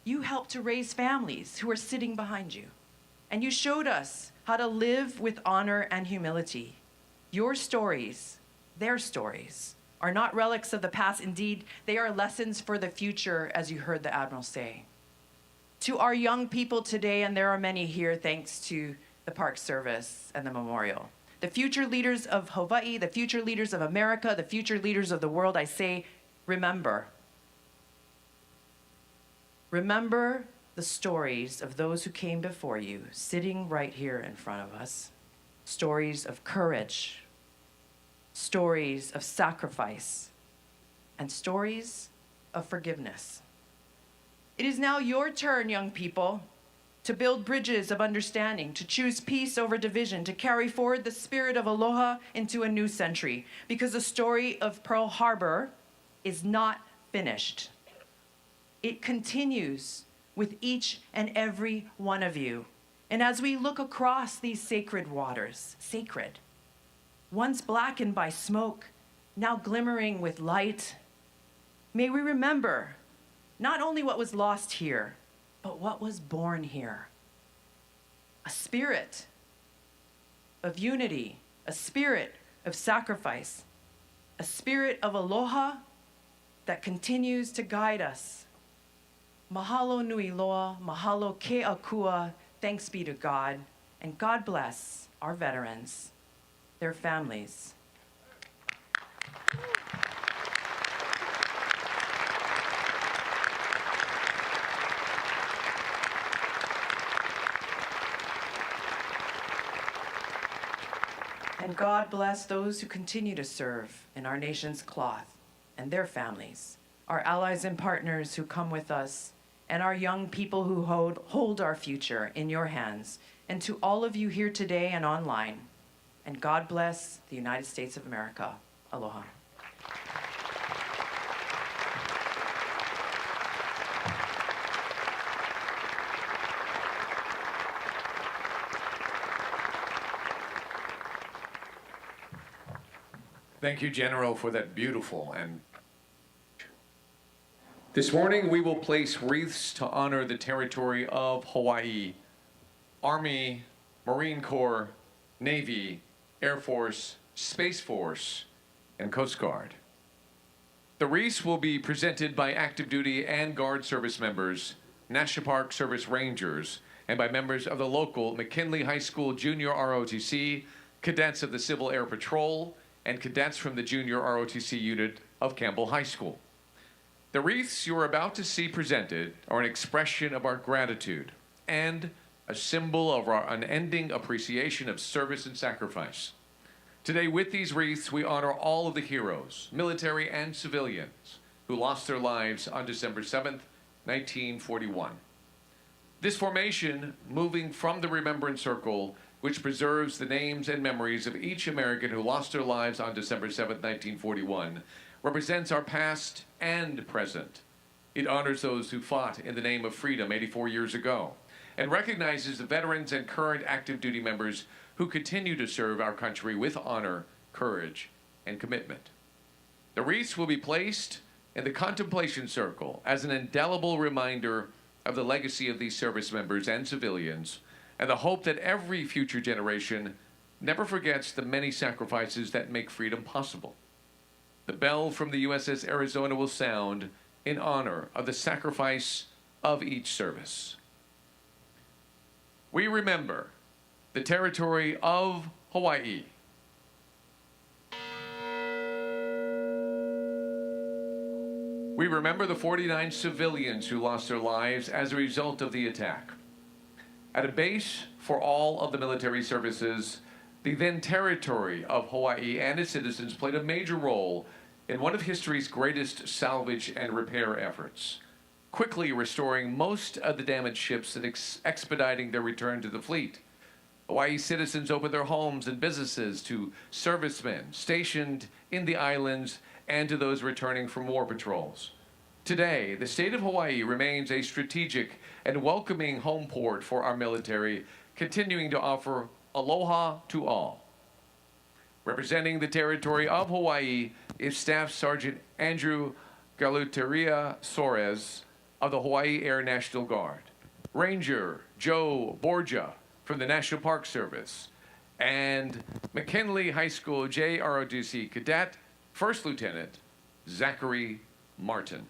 You helped to raise families who are sitting behind you. And you showed us how to live with honor and humility. Your stories, their stories, are not relics of the past. Indeed, they are lessons for the future, as you heard the Admiral say. To our young people today, and there are many here thanks to the Park Service and the memorial, the future leaders of Hawaii, the future leaders of America, the future leaders of the world, I say, remember. Remember the stories of those who came before you, sitting right here in front of us. Stories of courage, stories of sacrifice, and stories of forgiveness. It is now your turn, young people, to build bridges of understanding, to choose peace over division, to carry forward the spirit of aloha into a new century, because the story of Pearl Harbor is not finished. It continues with each and every one of you. And as we look across these sacred waters, sacred, once blackened by smoke, now glimmering with light, may we remember not only what was lost here, but what was born here. A spirit of unity, a spirit of sacrifice, a spirit of aloha that continues to guide us. Mahalo nui loa, mahalo ke akua, thanks be to God, and God bless our veterans, their families. And God bless those who continue to serve in our nation's cloth and their families, our allies and partners who come with us, and our young people who hold our future in your hands. And to all of you here today and online, and God bless the United States of America. Aloha. Thank you, General, for that beautiful and... This morning, we will place wreaths to honor the territory of Hawaii, Army, Marine Corps, Navy, Air Force, Space Force, and Coast Guard. The wreaths will be presented by active duty and Guard service members, National Park Service Rangers, and by members of the local McKinley High School Junior ROTC, cadets of the Civil Air Patrol, and cadets from the Junior ROTC unit of Campbell High School. The wreaths you are about to see presented are an expression of our gratitude and a symbol of our unending appreciation of service and sacrifice. Today, with these wreaths, we honor all of the heroes, military and civilians, who lost their lives on December 7th, 1941. This formation, moving from the Remembrance Circle, which preserves the names and memories of each American who lost their lives on December 7th, 1941, represents our past and present. It honors those who fought in the name of freedom 84 years ago, and recognizes the veterans and current active duty members who continue to serve our country with honor, courage, and commitment. The wreaths will be placed in the contemplation circle as an indelible reminder of the legacy of these service members and civilians, and the hope that every future generation never forgets the many sacrifices that make freedom possible. The bell from the USS Arizona will sound in honor of the sacrifice of each service. We remember the territory of Hawaii. We remember the 49 civilians who lost their lives as a result of the attack. At a base for all of the military services, the then territory of Hawaii and its citizens played a major role in one of history's greatest salvage and repair efforts, quickly restoring most of the damaged ships and expediting their return to the fleet. Hawaii citizens opened their homes and businesses to servicemen stationed in the islands and to those returning from war patrols. Today, the state of Hawaii remains a strategic and welcoming home port for our military, continuing to offer aloha to all. Representing the territory of Hawaii is Staff Sergeant Andrew Galuteria Soares of the Hawaii Air National Guard, Ranger Joe Borgia from the National Park Service, and McKinley High School JROTC Cadet First Lieutenant Zachary Martin.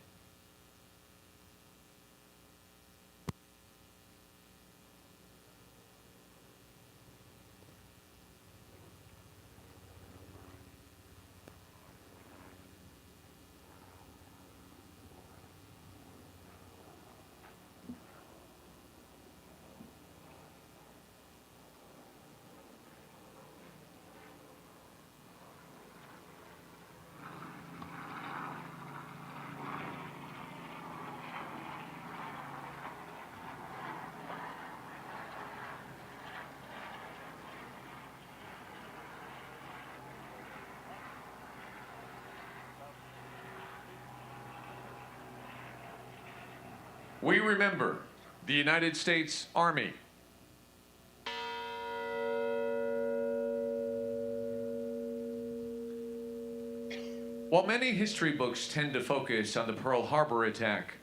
We remember the United States Army, While many history books tend to focus on the Pearl Harbor attack,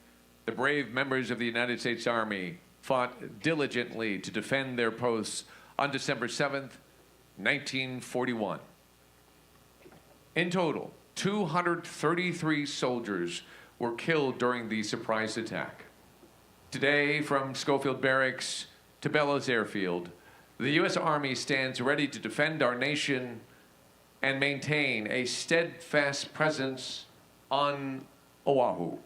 the brave members of the United States Army fought diligently to defend their posts on December 7th, 1941. In total, 233 soldiers were killed during the surprise attack. Today, from Schofield Barracks to Bellows Airfield, the U.S. Army stands ready to defend our nation and maintain a steadfast presence on Oahu.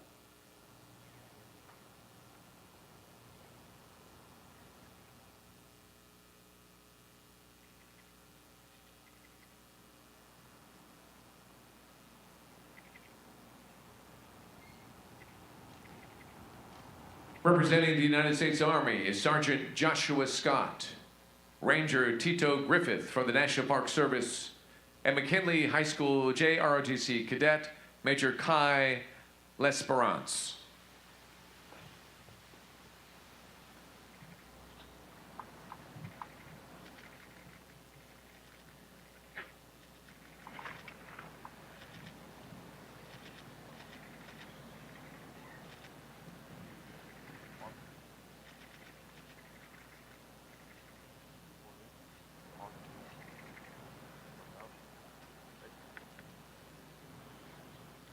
Representing the United States Army is Sergeant Joshua Scott, Ranger Tito Griffith from the National Park Service, and McKinley High School JROTC Cadet Major Kai L'Esperance.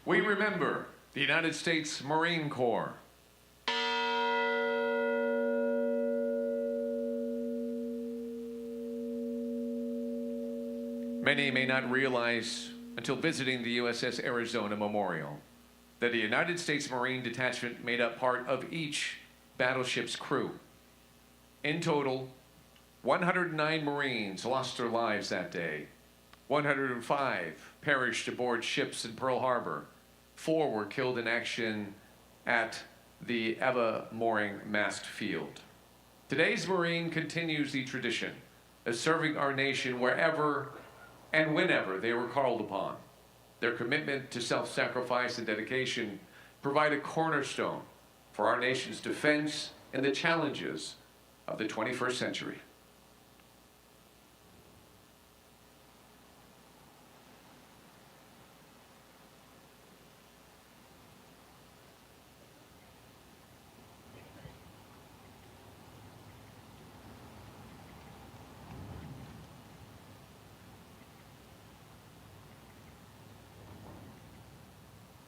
We remember the United States Marine Corps. Many may not realize until visiting the USS Arizona Memorial that the United States Marine Detachment made up part of each battleship's crew. In total, 109 Marines lost their lives that day. 105 perished aboard ships in Pearl Harbor. 4 were killed in action at the Eva Mooring Mast Field. Today's Marine continues the tradition of serving our nation wherever and whenever they were called upon. Their commitment to self-sacrifice and dedication provide a cornerstone for our nation's defense and the challenges of the 21st century.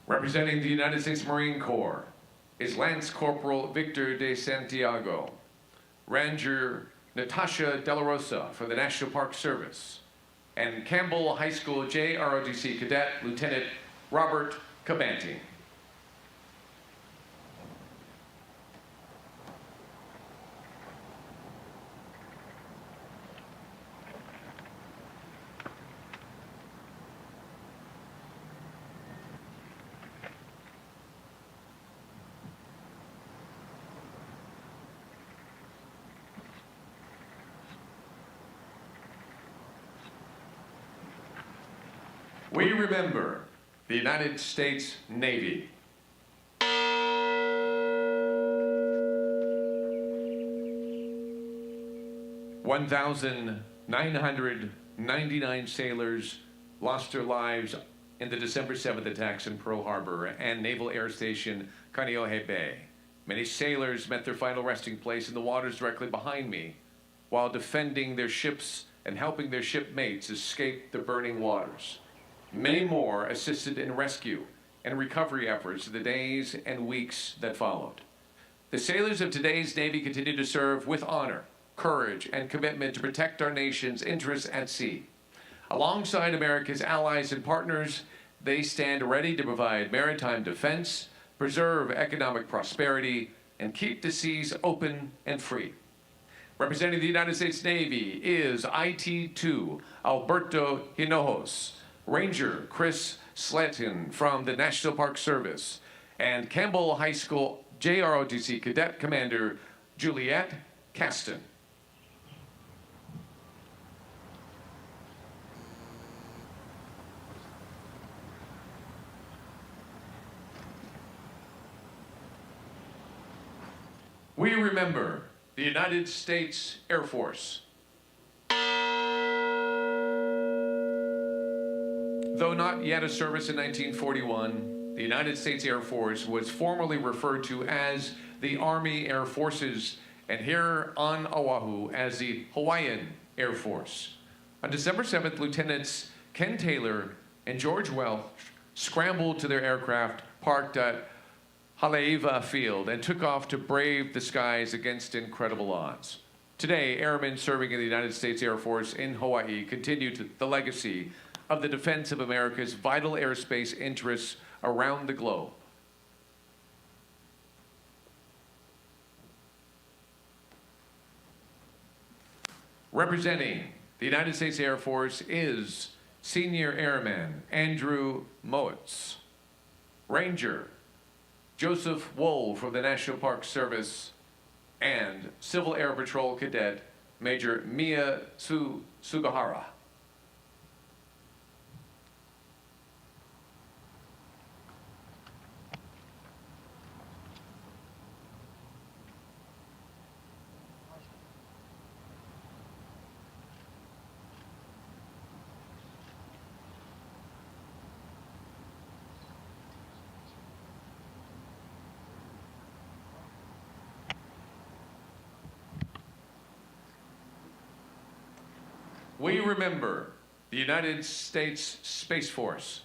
Representing the United States Marine Corps is Lance Corporal Victor de Santiago, Ranger Natasha De La Rosa for the National Park Service, and Campbell High School JROTC Cadet Lieutenant Robert Cabanti. We remember the United States Navy. $1,999 sailors lost their lives in the December 7th attacks in Pearl Harbor and Naval Air Station Kaneohe Bay. Many sailors met their final resting place in the waters directly behind me while defending their ships and helping their shipmates escape the burning waters. Many more assisted in rescue and recovery efforts in the days and weeks that followed. The sailors of today's Navy continue to serve with honor, courage, and commitment to protect our nation's interests at sea. Alongside America's allies and partners, they stand ready to provide maritime defense, preserve economic prosperity, and keep the seas open and free. Representing the United States Navy is IT-2 Alberto Hinojos, Ranger Chris Slatton from the National Park Service, and Campbell High School JROTC Cadet Commander Juliette Caston. We remember the United States Air Force. Though not yet a service in 1941, the United States Air Force was formerly referred to as the Army Air Forces, and here on Oahu as the Hawaiian Air Force. On December 7th, Lieutenants Ken Taylor and George Welch scrambled to their aircraft parked at Haleiwa Field and took off to brave the skies against incredible odds. Today, airmen serving in the United States Air Force in Hawaii continue the legacy of the defense of America's vital airspace interests around the globe. Representing the United States Air Force is Senior Airman Andrew Mowitz, Ranger Joseph Wohl from the National Park Service, and Civil Air Patrol Cadet Major Mia Sugahara. We remember the United States Space Force.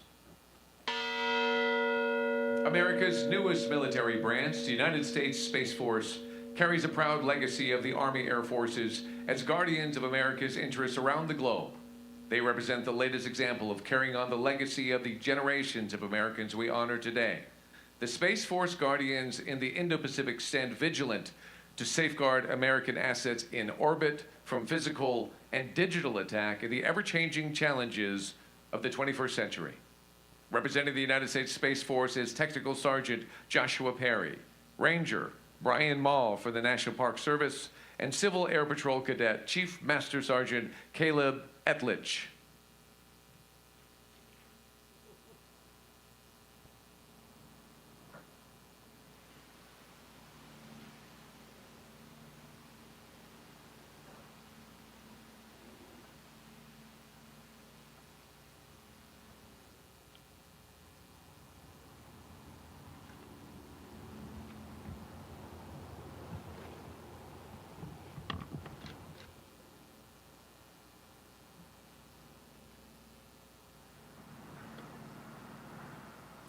America's newest military branch, the United States Space Force, carries a proud legacy of the Army Air Forces as guardians of America's interests around the globe. They represent the latest example of carrying on the legacy of the generations of Americans we honor today. The Space Force guardians in the Indo-Pacific stand vigilant to safeguard American assets in orbit from physical and digital attack in the ever-changing challenges of the 21st century. Representing the United States Space Force is Technical Sergeant Joshua Perry, Ranger Brian Mall for the National Park Service, and Civil Air Patrol Cadet Chief Master Sergeant Caleb Etlich.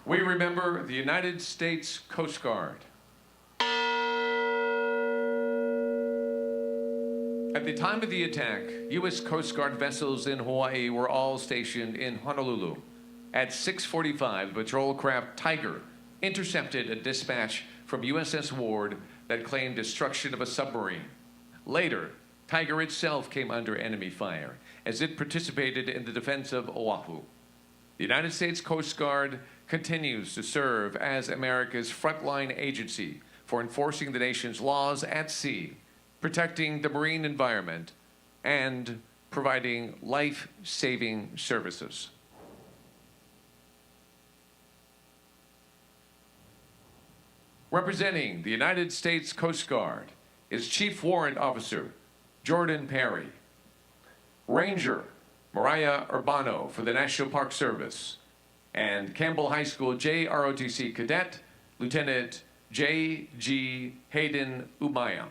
We remember the United States Coast Guard. At the time of the attack, U.S. Coast Guard vessels in Hawaii were all stationed in Honolulu. At 6:45, the patrol craft Tiger intercepted a dispatch from USS Ward that claimed destruction of a submarine. Later, Tiger itself came under enemy fire as it participated in the defense of Oahu. The United States Coast Guard continues to serve as America's frontline agency for enforcing the nation's laws at sea, protecting the marine environment, and providing life-saving services. Representing the United States Coast Guard is Chief Warrant Officer Jordan Perry, Ranger Mariah Urbano for the National Park Service, and Campbell High School JROTC Cadet Lieutenant J.G. Hayden Umayam.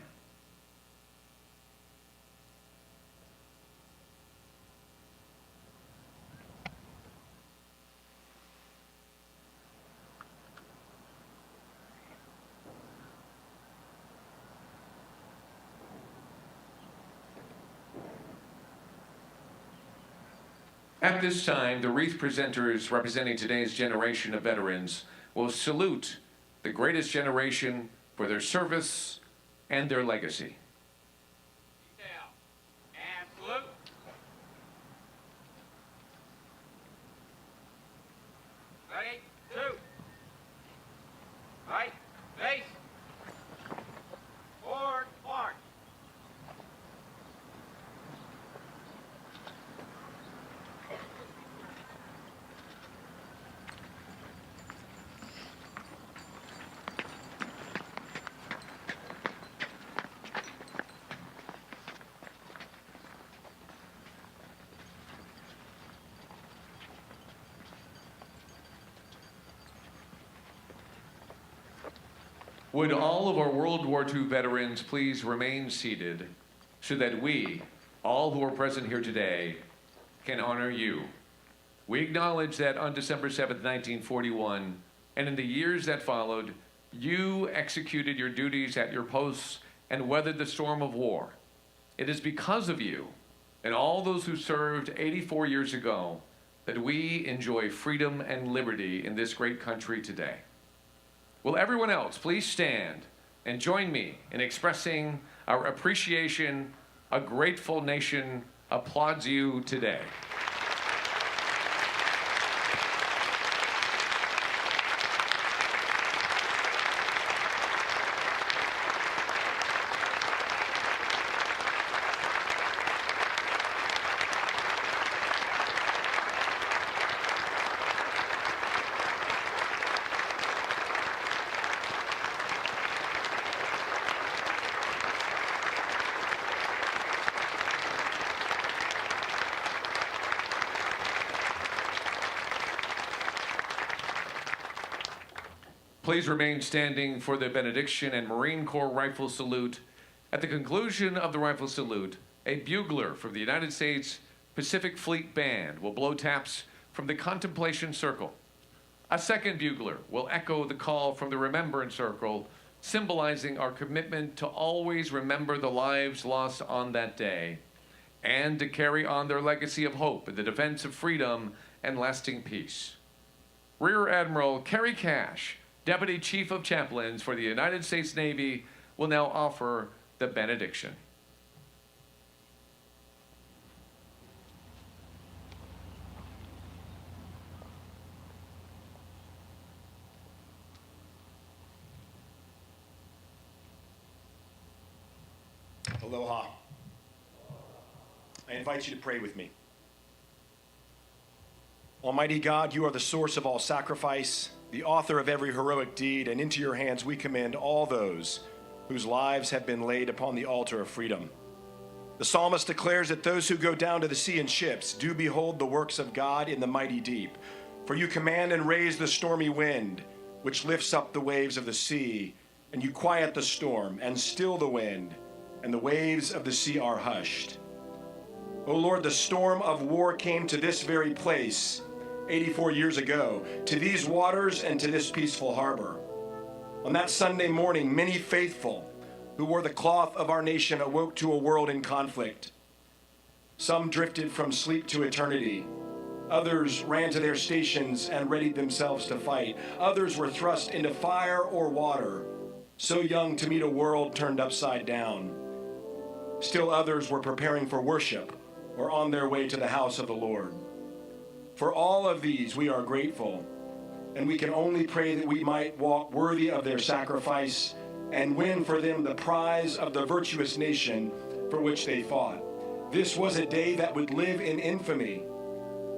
At this time, the wreath presenters representing today's generation of veterans will salute the greatest generation for their service and their legacy. Detail. And salute. Ready? Two. Right. Face. Forward. March. Would all of our World War II veterans please remain seated so that we, all who are present here today, can honor you. We acknowledge that on December 7th, 1941, and in the years that followed, you executed your duties at your posts and weathered the storm of war. It is because of you and all those who served 84 years ago that we enjoy freedom and liberty in this great country today. Will everyone else please stand and join me in expressing our appreciation? A grateful nation applauds you today. Please remain standing for the benediction and Marine Corps rifle salute. At the conclusion of the rifle salute, a bugler from the United States Pacific Fleet Band will blow taps from the Contemplation Circle. A second bugler will echo the call from the Remembrance Circle, symbolizing our commitment to always remember the lives lost on that day and to carry on their legacy of hope in the defense of freedom and lasting peace. Rear Admiral Kerry Cash, Deputy Chief of Chaplains for the United States Navy, will now offer the benediction. Aloha. I invite you to pray with me. Almighty God, you are the source of all sacrifice, the author of every heroic deed, and into your hands we commend all those whose lives have been laid upon the altar of freedom. The psalmist declares that those who go down to the sea in ships do behold the works of God in the mighty deep. For you command and raise the stormy wind, which lifts up the waves of the sea, and you quiet the storm and still the wind, and the waves of the sea are hushed. O Lord, the storm of war came to this very place 84 years ago, to these waters and to this peaceful harbor. On that Sunday morning, many faithful who wore the cloth of our nation awoke to a world in conflict. Some drifted from sleep to eternity. Others ran to their stations and readied themselves to fight. Others were thrust into fire or water, so young to meet a world turned upside down. Still others were preparing for worship or on their way to the house of the Lord. For all of these, we are grateful, and we can only pray that we might walk worthy of their sacrifice and win for them the prize of the virtuous nation for which they fought. This was a day that would live in infamy,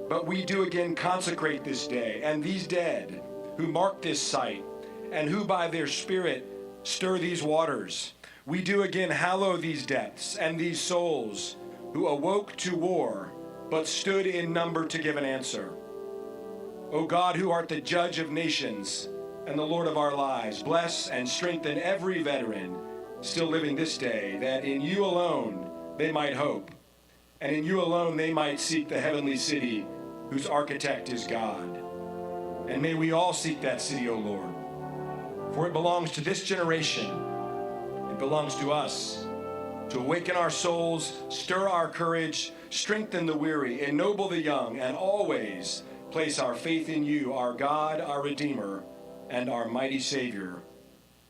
but we do again consecrate this day and these dead who mark this site and who by their spirit stir these waters. We do again hallow these depths and these souls who awoke to war but stood in number to give an answer. O God, who art the judge of nations and the Lord of our lives, bless and strengthen every veteran still living this day, that in you alone they might hope, and in you alone they might seek the heavenly city whose architect is God. And may we all seek that city, O Lord, for it belongs to this generation. It belongs to us to awaken our souls, stir our courage, strengthen the weary, ennoble the young, and always place our faith in you, our God, our Redeemer, and our mighty Savior.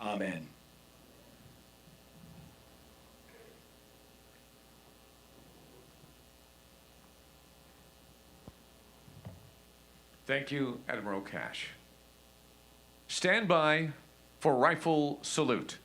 Amen. Thank you, Admiral Cash. Stand by for rifle salute.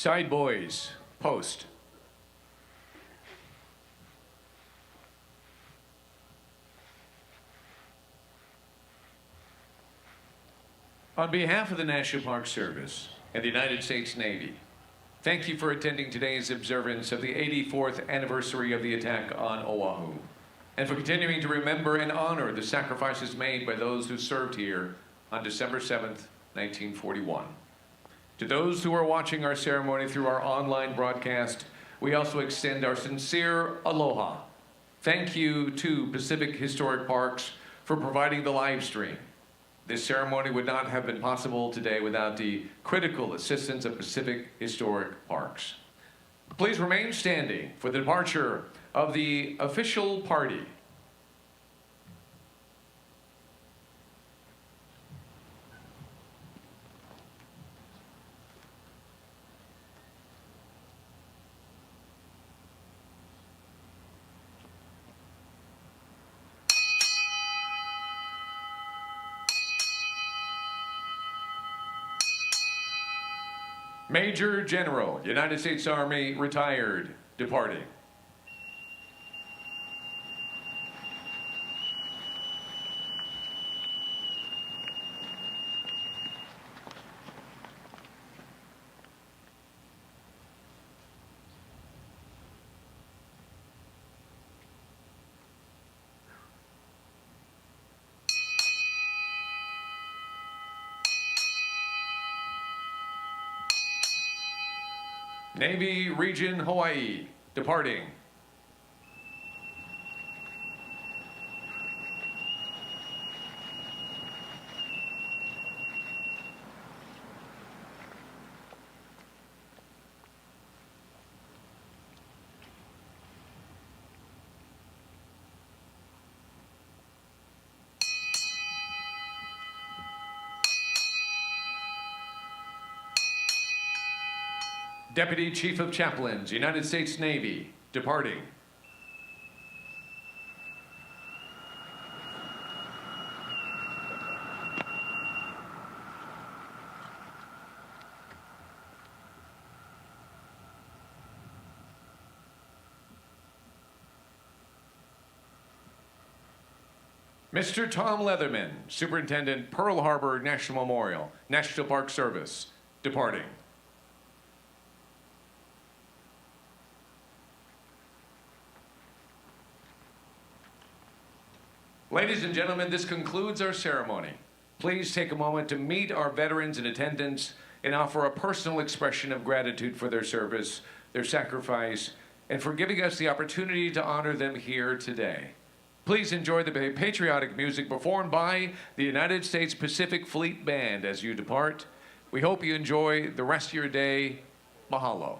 Side boys, post. On behalf of the National Park Service and the United States Navy, thank you for attending today's observance of the 84th anniversary of the attack on Oahu, and for continuing to remember and honor the sacrifices made by those who served here on December 7th, 1941. To those who are watching our ceremony through our online broadcast, we also extend our sincere aloha. Thank you to Pacific Historic Parks for providing the live stream. This ceremony would not have been possible today without the critical assistance of Pacific Historic Parks. Please remain standing for the departure of the official party. Major General, United States Army, retired, departing. Navy Region Hawaii, departing. Deputy Chief of Chaplains, United States Navy, departing. Mr. Tom Leatherman, Superintendent, Pearl Harbor National Memorial, National Park Service, departing. Ladies and gentlemen, this concludes our ceremony. Please take a moment to meet our veterans in attendance and offer a personal expression of gratitude for their service, their sacrifice, and for giving us the opportunity to honor them here today. Please enjoy the patriotic music performed by the United States Pacific Fleet Band as you depart. We hope you enjoy the rest of your day. Mahalo.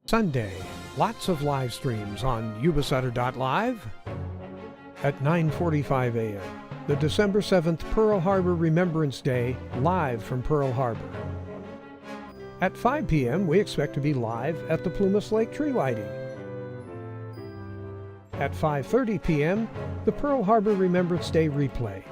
Sunday, lots of live streams on Yuba-Sutter.LIVE at 9:45 a.m. The December 7th Pearl Harbor Remembrance Day, live from Pearl Harbor. At 5 p.m., we expect to be live at the Plumas Lake tree lighting. At 5:30 p.m., the Pearl Harbor Remembrance Day replay.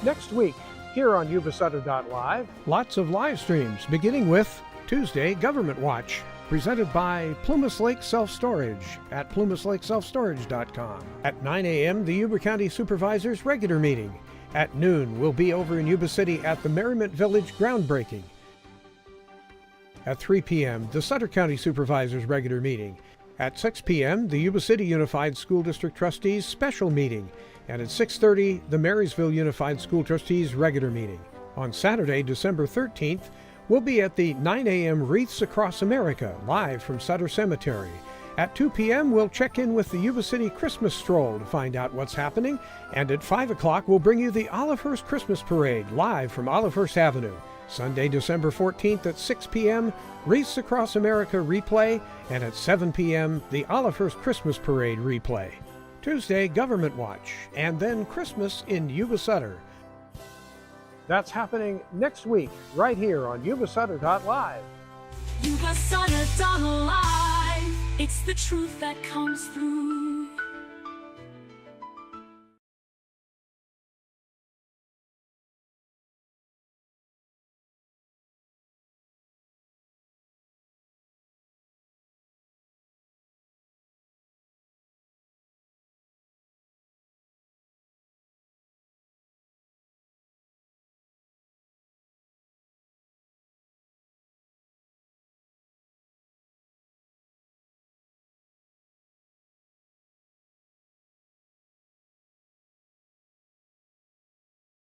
Next week, here on Yuba-Sutter.LIVE, lots of live streams, beginning with Tuesday Government Watch, presented by Plumas Lake Self-Storage at plumaslakeselfstorage.com. At 9 a.m., the Yuba County Supervisors regular meeting. At noon, we'll be over in Yuba City at the Merriment Village groundbreaking. At 3 p.m., the Sutter County Supervisors regular meeting. At 6 p.m., the Yuba City Unified School District Trustees special meeting. And at 6:30, the Marysville Unified School Trustees regular meeting. On Saturday, December 13th, we'll be at the 9 a.m. Wreaths Across America, live from Sutter Cemetery. At 2 p.m., we'll check in with the Yuba City Christmas Stroll to find out what's happening. And at 5 o'clock, we'll bring you the Olivehurst Christmas Parade, live from Olivehurst Avenue. Sunday, December 14th at 6 p.m., Wreaths Across America replay. And at 7 p.m., the Olivehurst Christmas Parade replay. Tuesday, Government Watch, and then Christmas in Yuba-Sutter. That's happening next week, right here on Yuba-Sutter.LIVE. Yuba-Sutter.LIVE. It's the truth that comes through.